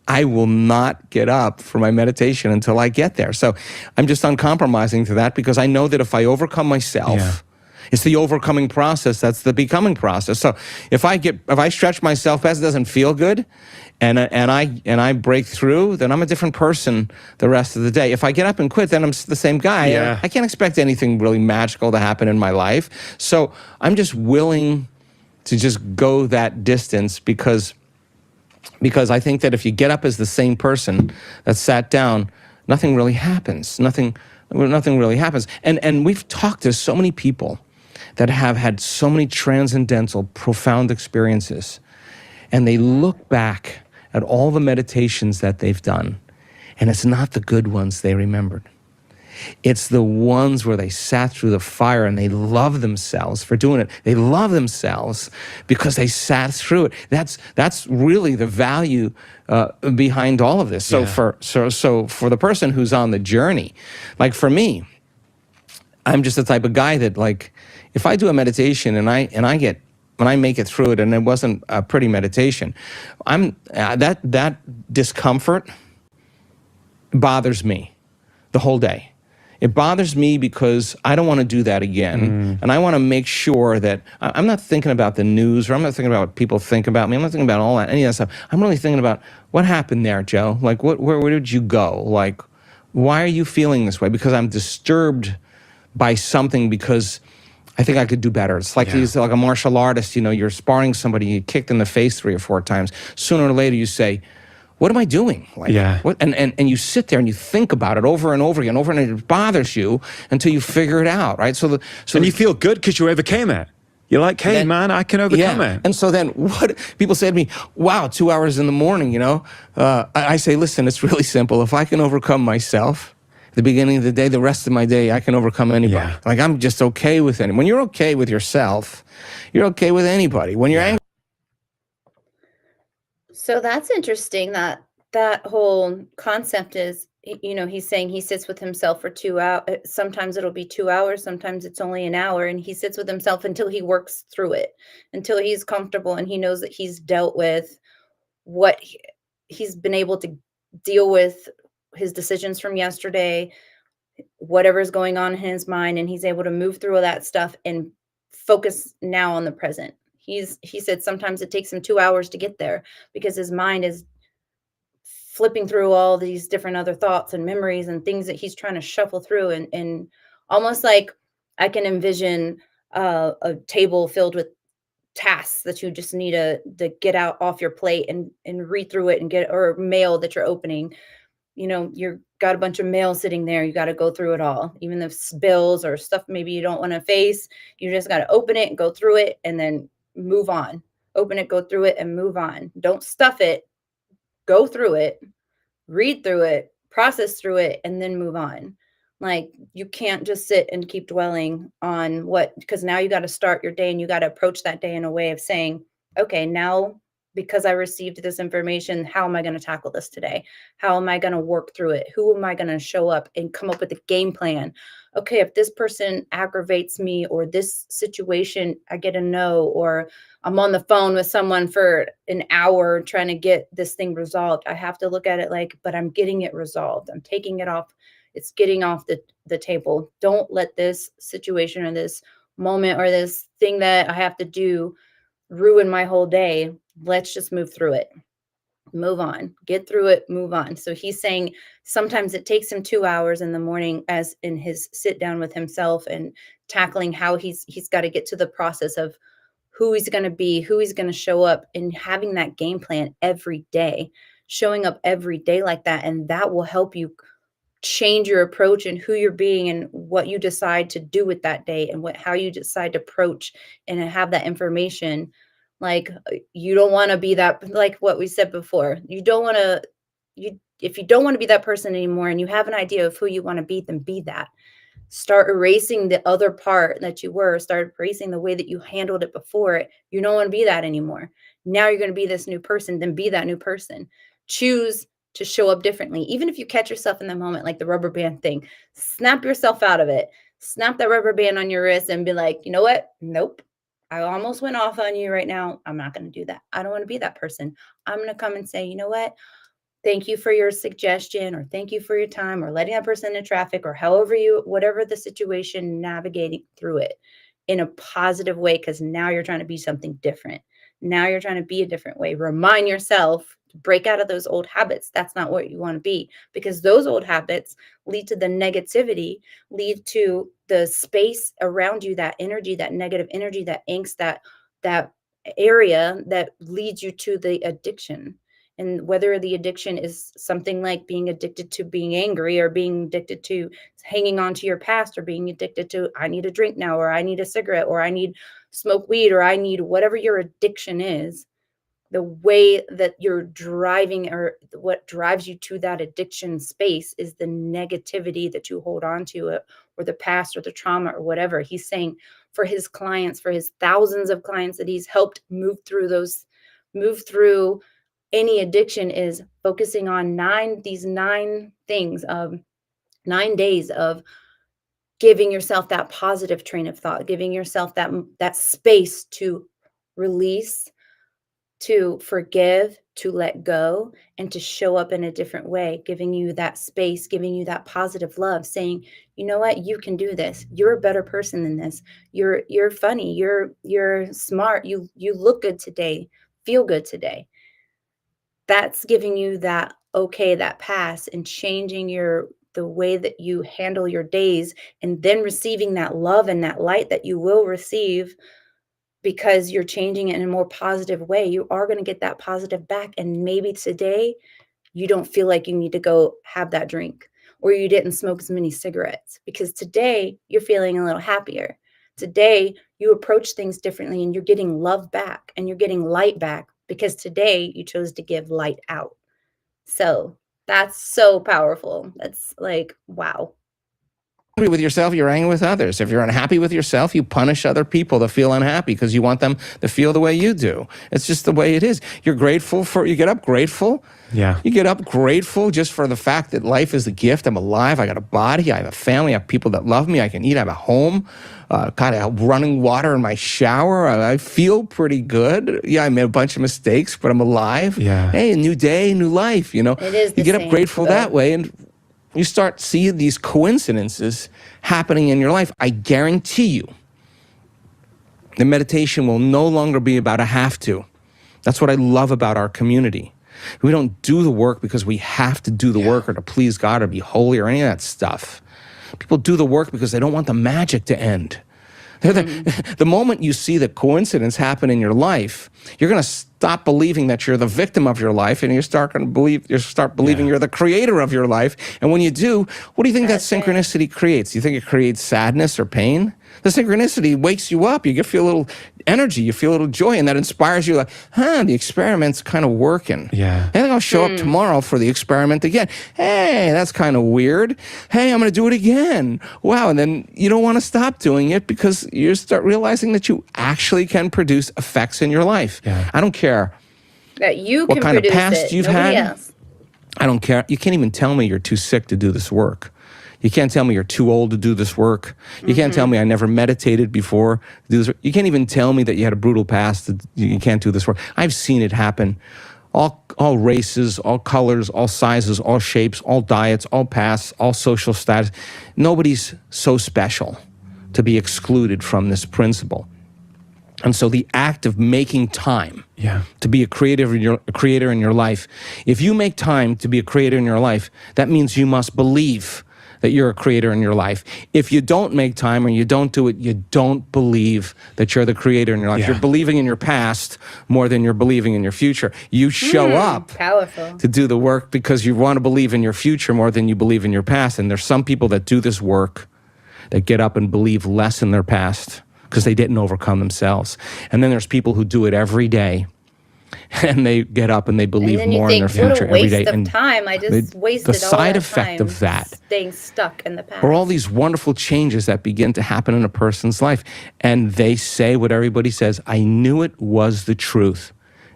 Speaker 2: I will not get up for my meditation until I get there. So I'm just uncompromising to that, because I know that if I overcome myself, it's the overcoming process, that's the becoming process. So if I stretch myself past, it doesn't feel good, and I break through, then I'm a different person the rest of the day. If I get up and quit, then I'm the same guy.
Speaker 3: Yeah.
Speaker 2: I can't expect anything really magical to happen in my life. So I'm just willing to just go that distance, because I think that if you get up as the same person that sat down, nothing really happens. Nothing really happens. And we've talked to so many people that have had so many transcendental, profound experiences, and they look back at all the meditations that they've done, and it's not the good ones they remembered. It's the ones where they sat through the fire and they love themselves for doing it. They love themselves because they sat through it. That's really the value behind all of this. So for the person who's on the journey, like for me, I'm just the type of guy that, like, if I do a meditation and when I make it through it and it wasn't a pretty meditation, that discomfort bothers me the whole day. It bothers me because I don't want to do that again. And I want to make sure that I'm not thinking about the news, or I'm not thinking about what people think about me. I'm not thinking about all that, any of that stuff. I'm really thinking about what happened there, Joe. Like, where did you go? Like, why are you feeling this way? Because I'm disturbed by something, because I think I could do better. It's like like a martial artist, you're sparring somebody, you get kicked in the face 3 or 4 times. Sooner or later you say, what am I doing? Like, what? And you sit there and you think about it over and over again, and it bothers you until you figure it out, right? So
Speaker 3: you feel good because you overcame it. You're like, hey, man, I can overcome it.
Speaker 2: And so then what people say to me, wow, 2 hours in the morning, I say, listen, it's really simple. If I can overcome myself at the beginning of the day, the rest of my day, I can overcome anybody. Like, I'm just okay with it. When you're okay with yourself, you're okay with anybody. When you're angry.
Speaker 1: So that's interesting, that whole concept is, he's saying he sits with himself for 2 hours. Sometimes it'll be 2 hours, sometimes it's only an hour, and he sits with himself until he works through it, until he's comfortable and he knows that he's dealt with what he's been able to deal with, his decisions from yesterday, whatever's going on in his mind, and he's able to move through all that stuff and focus now on the present. He said sometimes it takes him 2 hours to get there, because his mind is flipping through all these different other thoughts and memories and things that he's trying to shuffle through, and almost like I can envision a table filled with tasks that you just need to get out off your plate and read through it and get, or mail that you're opening. You're got a bunch of mail sitting there. You got to go through it all, even if it's bills or stuff maybe you don't want to face. You just got to open it and go through it and then move on. Open it, go through it, and move on. Don't stuff it. Go through it, read through it, process through it, and then move on. Like, you can't just sit and keep dwelling on because now you got to start your day and you got to approach that day in a way of saying, okay, now because I received this information, how am I going to tackle this today? How am I going to work through it? Who am I going to show up and come up with a game plan? Okay, if this person aggravates me, or this situation I get a no, or I'm on the phone with someone for an hour trying to get this thing resolved, I have to look at it like, but I'm getting it resolved. I'm taking it off. It's getting off the table. Don't let this situation or this moment or this thing that I have to do ruin my whole day. Let's just move through it. Move on, get through it, move on. So he's saying sometimes it takes him 2 hours in the morning, as in his sit down with himself and tackling how he's got to get to the process of who he's going to be, who he's going to show up, and having that game plan every day, showing up every day like that. And that will help you change your approach and who you're being and what you decide to do with that day, and how you decide to approach and have that information. Like, you don't want to be that, like what we said before, you don't want to, if you don't want to be that person anymore and you have an idea of who you want to be, then be that. Start erasing the other part that you were. Start erasing the way that you handled it before. You don't want to be that anymore. Now you're going to be this new person. Then be that new person. Choose to show up differently. Even if you catch yourself in the moment, like the rubber band thing, snap yourself out of it. Snap that rubber band on your wrist and be like, you know what? Nope. I almost went off on you right now. I'm not going to do that. I don't want to be that person. I'm going to come and say, you know what? Thank you for your suggestion, or thank you for your time, or letting that person in traffic, or whatever the situation, navigating through it in a positive way, because now you're trying to be something different. Now you're trying to be a different way. Remind yourself to break out of those old habits. That's not what you want to be, because those old habits lead to the negativity, lead to the space around you, that energy, that negative energy, that angst, that area that leads you to the addiction. And whether the addiction is something like being addicted to being angry, or being addicted to hanging on to your past, or being addicted to, I need a drink now, or I need a cigarette, or I need smoke weed, or I need whatever your addiction is, the way that you're driving, or what drives you to that addiction space, is the negativity that you hold on to it, or the past, or the trauma, or whatever. He's saying for his clients, for his thousands of clients that he's helped move through any addiction, is focusing on 9 things of 9 days of giving yourself that positive train of thought, giving yourself that space to release, to forgive, to let go, and to show up in a different way, giving you that space, giving you that positive love, saying, you know what, you can do this. You're a better person than this. You're funny. You're smart. You look good today. Feel good today. That's giving you that that pass, and changing the way that you handle your days, and then receiving that love and that light that you will receive, because you're changing it in a more positive way. You are going to get that positive back. And maybe today you don't feel like you need to go have that drink, or you didn't smoke as many cigarettes, because today you're feeling a little happier. Today you approach things differently, and you're getting love back, and you're getting light back, because today you chose to give light out. So that's so powerful. That's like, wow.
Speaker 2: Angry with yourself, you're angry with others. If you're unhappy with yourself, you punish other people to feel unhappy because you want them to feel the way you do. It's just the way it is. You get up grateful.
Speaker 3: Yeah.
Speaker 2: You get up grateful just for the fact that life is a gift. I'm alive. I got a body. I have a family. I have people that love me. I can eat. I have a home. Kind of running water in my shower. I feel pretty good. Yeah, I made a bunch of mistakes, but I'm alive.
Speaker 3: Yeah.
Speaker 2: Hey, a new day, new life.
Speaker 1: It is
Speaker 2: you get up grateful that way, and you start seeing these coincidences happening in your life. I guarantee you, the meditation will no longer be about a have to. That's what I love about our community. We don't do the work because we have to do the work, or to please God, or be holy, or any of that stuff. People do the work because they don't want the magic to end. The moment you see that coincidence happen in your life, you're going to stop believing that you're the victim of your life, and you start believing you're the creator of your life. And when you do, what do you think that synchronicity creates? Do you think it creates sadness or pain? The synchronicity wakes you up. You feel a little energy, you feel a little joy, and that inspires you, like, the experiment's kind of working.
Speaker 3: Yeah.
Speaker 2: I think I'll show up tomorrow for the experiment again. Hey, that's kind of weird. Hey, I'm going to do it again. Wow. And then you don't want to stop doing it because you start realizing that you actually can produce effects in your life.
Speaker 3: Yeah.
Speaker 2: I don't care
Speaker 1: that you
Speaker 2: what
Speaker 1: can
Speaker 2: kind of
Speaker 1: produce
Speaker 2: past
Speaker 1: it.
Speaker 2: you've
Speaker 1: Nobody
Speaker 2: had.
Speaker 1: else.
Speaker 2: I don't care. You can't even tell me you're too sick to do this work. You can't tell me you're too old to do this work. You can't tell me I never meditated before to do this work. You can't even tell me that you had a brutal past that you can't do this work. I've seen it happen. All races, all colors, all sizes, all shapes, all diets, all pasts, all social status. Nobody's so special to be excluded from this principle. And so the act of making time to be a creator in your life, if you make time to be a creator in your life, that means you must believe that you're a creator in your life. If you don't make time or you don't do it, you don't believe that you're the creator in your life.
Speaker 3: Yeah.
Speaker 2: You're believing in your past more than you're believing in your future. You show up to do the work because you want to believe in your future more than you believe in your past. And there's some people that do this work that get up and believe less in their past because they didn't overcome themselves. And then there's people who do it every day, and they get up and they believe more in their future every day.
Speaker 1: And time. I just wasted
Speaker 2: the side effect of that,
Speaker 1: staying stuck in the past,
Speaker 2: are all these wonderful changes that begin to happen in a person's life. And they say what everybody says: I knew it was the truth.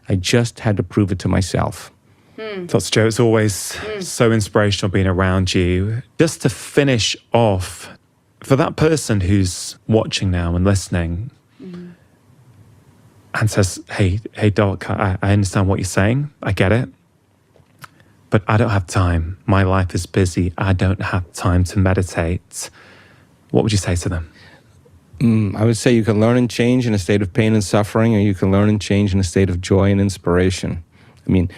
Speaker 2: I just had to prove it to myself.
Speaker 3: Dr. Joe, it's always so inspirational being around you. Just to finish off, for that person who's watching now and listening, and says, hey, Doc, I understand what you're saying. I get it. But I don't have time. My life is busy. I don't have time to meditate. What would you say to them?
Speaker 2: I would say you can learn and change in a state of pain and suffering, or you can learn and change in a state of joy and inspiration. I mean,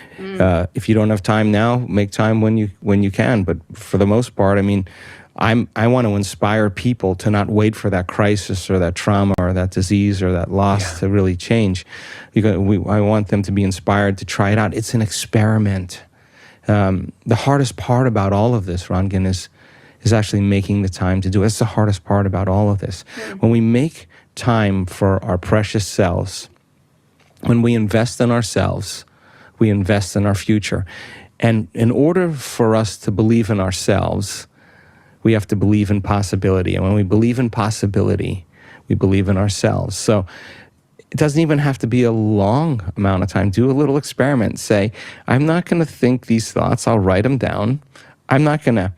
Speaker 2: if you don't have time now, make time when you can. But for the most part, I mean, I want to inspire people to not wait for that crisis or that trauma or that disease or that loss to really change. I want them to be inspired to try it out. It's an experiment. The hardest part about all of this, Rangan, is actually making the time to do it. It's the hardest part about all of this. When we make time for our precious selves, when we invest in ourselves, we invest in our future. And in order for us to believe in ourselves, we have to believe in possibility. And when we believe in possibility, we believe in ourselves. So it doesn't even have to be a long amount of time. Do a little experiment. Say, I'm not going to think these thoughts. I'll write them down. I'm not going to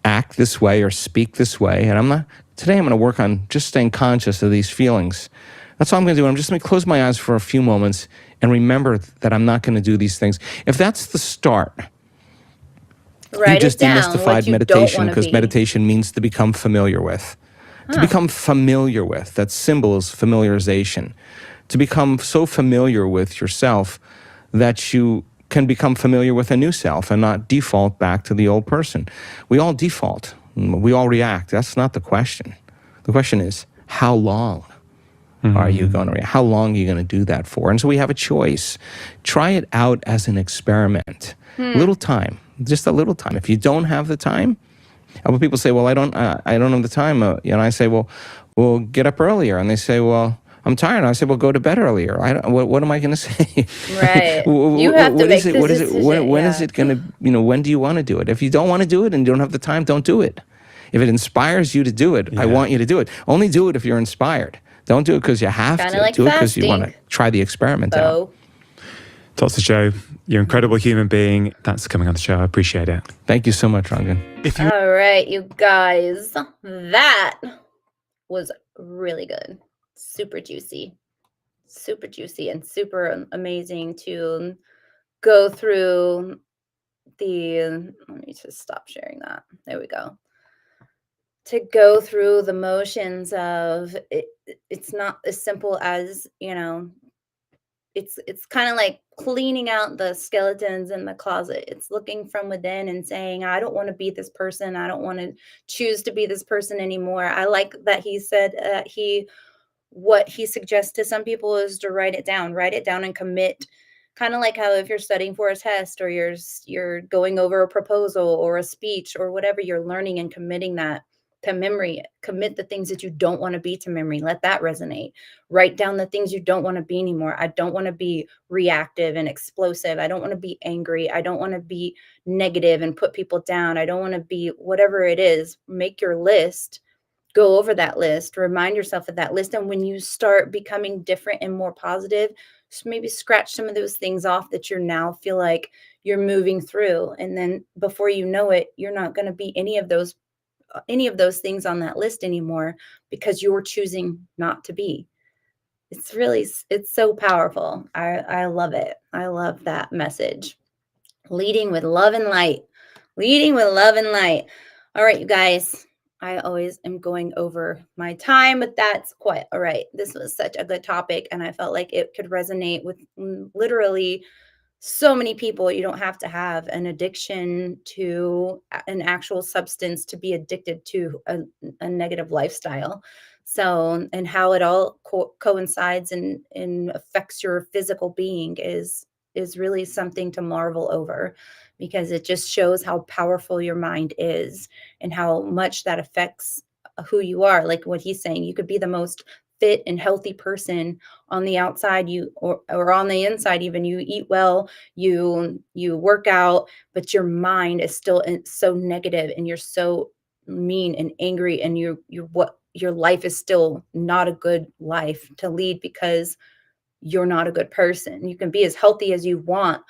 Speaker 2: act this way or speak this way. And today I'm going to work on just staying conscious of these feelings. That's all I'm going to do. I'm just going to close my eyes for a few moments and remember that I'm not going to do these things. If that's the start, you just demystified meditation, because meditation means to become familiar with. To become familiar with, that symbol is familiarization. To become so familiar with yourself that you can become familiar with a new self and not default back to the old person. We all default. We all react. That's not the question. The question is, how long are you going to react? How long are you going to do that for? And so we have a choice. Try it out as an experiment. A little time. Just a little time. If you don't have the time, when people say, "Well, I don't have the time," I say, "Well, get up earlier." And they say, "Well, I'm tired." I say, "Well, go to bed earlier." What am I going to say?
Speaker 1: Right. You have to make this decision.
Speaker 2: When is it going to? When do you want to do it? If you don't want to do it and you don't have the time, don't do it. If it inspires you to do it, I want you to do it. Only do it if you're inspired. Don't do it because you have to.
Speaker 1: Like
Speaker 2: do it because you want to try the experiment out.
Speaker 3: Dr. Joe, you're an incredible human being. Thanks for coming on the show. I appreciate it.
Speaker 2: Thank you so much, Rangan.
Speaker 1: All right, you guys. That was really good. Super juicy, and super amazing to go through let me just stop sharing that. There we go. To go through the motions of it. It's not as simple as, it's kind of like cleaning out the skeletons in the closet. It's looking from within and saying, I don't want to be this person. I don't want to choose to be this person anymore. I like that he said what he suggests to some people is to write it down and commit. Kind of like how if you're studying for a test or you're going over a proposal or a speech or whatever, you're learning and committing that to memory. Commit the things that you don't want to be to memory. Let that resonate. Write down the things you don't want to be anymore. I don't want to be reactive and explosive. I don't want to be angry. I don't want to be negative and put people down. I don't want to be whatever it is. Make your list, go over that list, remind yourself of that list. And when you start becoming different and more positive, maybe scratch some of those things off that you're now feel like you're moving through. And then before you know it, you're not going to be any of those things on that list anymore because you're choosing not to be. It's so powerful. I love it. I love that message. Leading with love and light. Leading with love and light. All right, you guys. I always am going over my time, but that's quite all right. This was such a good topic, and I felt like it could resonate with literally so many people. You don't have to have an addiction to an actual substance to be addicted to a negative lifestyle. So, and how it all coincides and affects your physical being is really something to marvel over, because it just shows how powerful your mind is and how much that affects who you are. Like what he's saying, you could be the most fit and healthy person on the outside, or on the inside, even you eat well, you work out, but your mind is still so negative and you're so mean and angry, and your life is still not a good life to lead because you're not a good person. You can be as healthy as you want,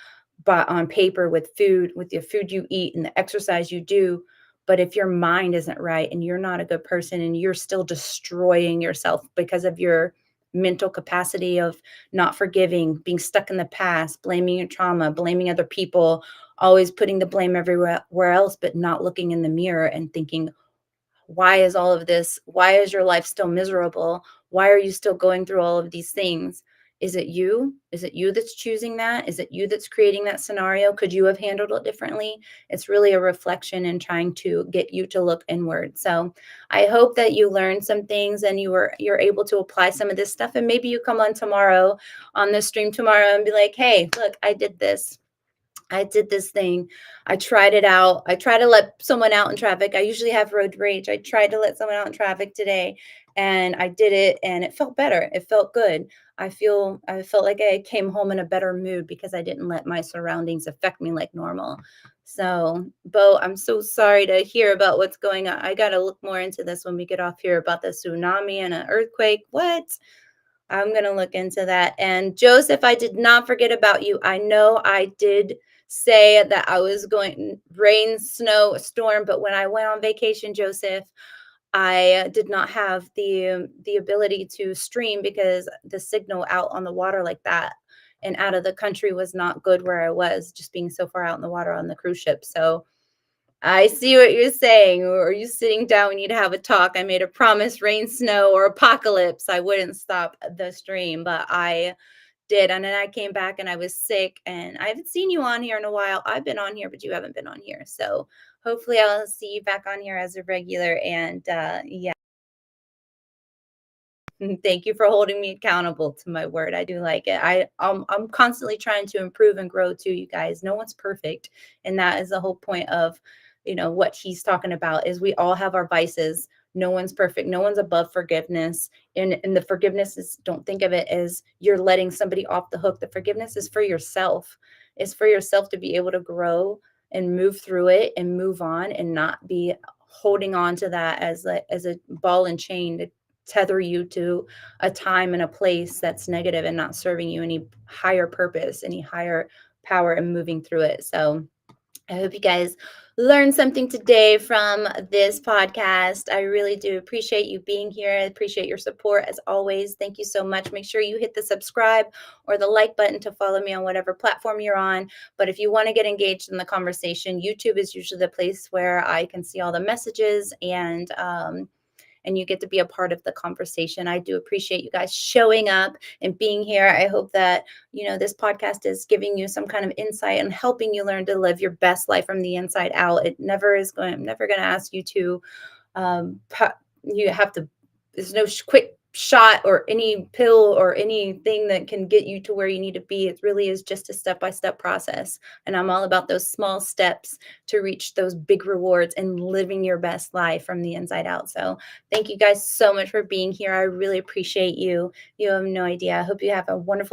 Speaker 1: but on paper with the food you eat and the exercise you do. But if your mind isn't right and you're not a good person and you're still destroying yourself because of your mental capacity of not forgiving, being stuck in the past, blaming your trauma, blaming other people, always putting the blame everywhere else, but not looking in the mirror and thinking, why is all of this? Why is your life still miserable? Why are you still going through all of these things? Is it you? Is it you that's choosing that? Is it you that's creating that scenario? Could you have handled it differently? It's really a reflection and trying to get you to look inward. So I hope that you learned some things and you're able to apply some of this stuff. And maybe you come on tomorrow, on the stream tomorrow, and be like, hey, look, I did this. I did this thing. I tried it out. I try to let someone out in traffic. I usually have road rage. I tried to let someone out in traffic today, and I did it, and it felt better. It felt good. I felt like I came home in a better mood because I didn't let my surroundings affect me like normal. So, Bo, I'm so sorry to hear about what's going on. I got to look more into this when we get off here about the tsunami and an earthquake. What? I'm going to look into that. And Joseph, I did not forget about you. I know I did say that I was going rain, snow, storm, but when I went on vacation, Joseph, I did not have the ability to stream because the signal out on the water like that and out of the country was not good where I was, just being so far out in the water on the cruise ship. So I see what you're saying. Or are you sitting down? We need to have a talk. I made a promise, rain, snow, or apocalypse. I wouldn't stop the stream, but I did. And then I came back and I was sick, and I haven't seen you on here in a while. I've been on here, but you haven't been on here. So hopefully I'll see you back on here as a regular. And yeah. Thank you for holding me accountable to my word. I do like it. I'm constantly trying to improve and grow too, you guys. No one's perfect. And that is the whole point of, what he's talking about is we all have our vices. No one's perfect. No one's above forgiveness. And the forgiveness is, don't think of it as you're letting somebody off the hook. The forgiveness is for yourself. It's for yourself to be able to grow and move through it and move on and not be holding on to that as a ball and chain to tether you to a time and a place that's negative and not serving you any higher purpose, any higher power, and moving through it. So I hope you guys learned something today from this podcast. I really do appreciate you being here. I appreciate your support as always. Thank you so much. Make sure you hit the subscribe or the like button to follow me on whatever platform you're on. But if you want to get engaged in the conversation, YouTube is usually the place where I can see all the messages and you get to be a part of the conversation. I do appreciate you guys showing up and being here. I hope that, this podcast is giving you some kind of insight and helping you learn to live your best life from the inside out. I'm never going to ask you to, you have to, there's no quick shot or any pill or anything that can get you to where you need to be. It really is just a step-by-step process. And I'm all about those small steps to reach those big rewards and living your best life from the inside out. So thank you guys so much for being here. I really appreciate you. You have no idea. I hope you have a wonderful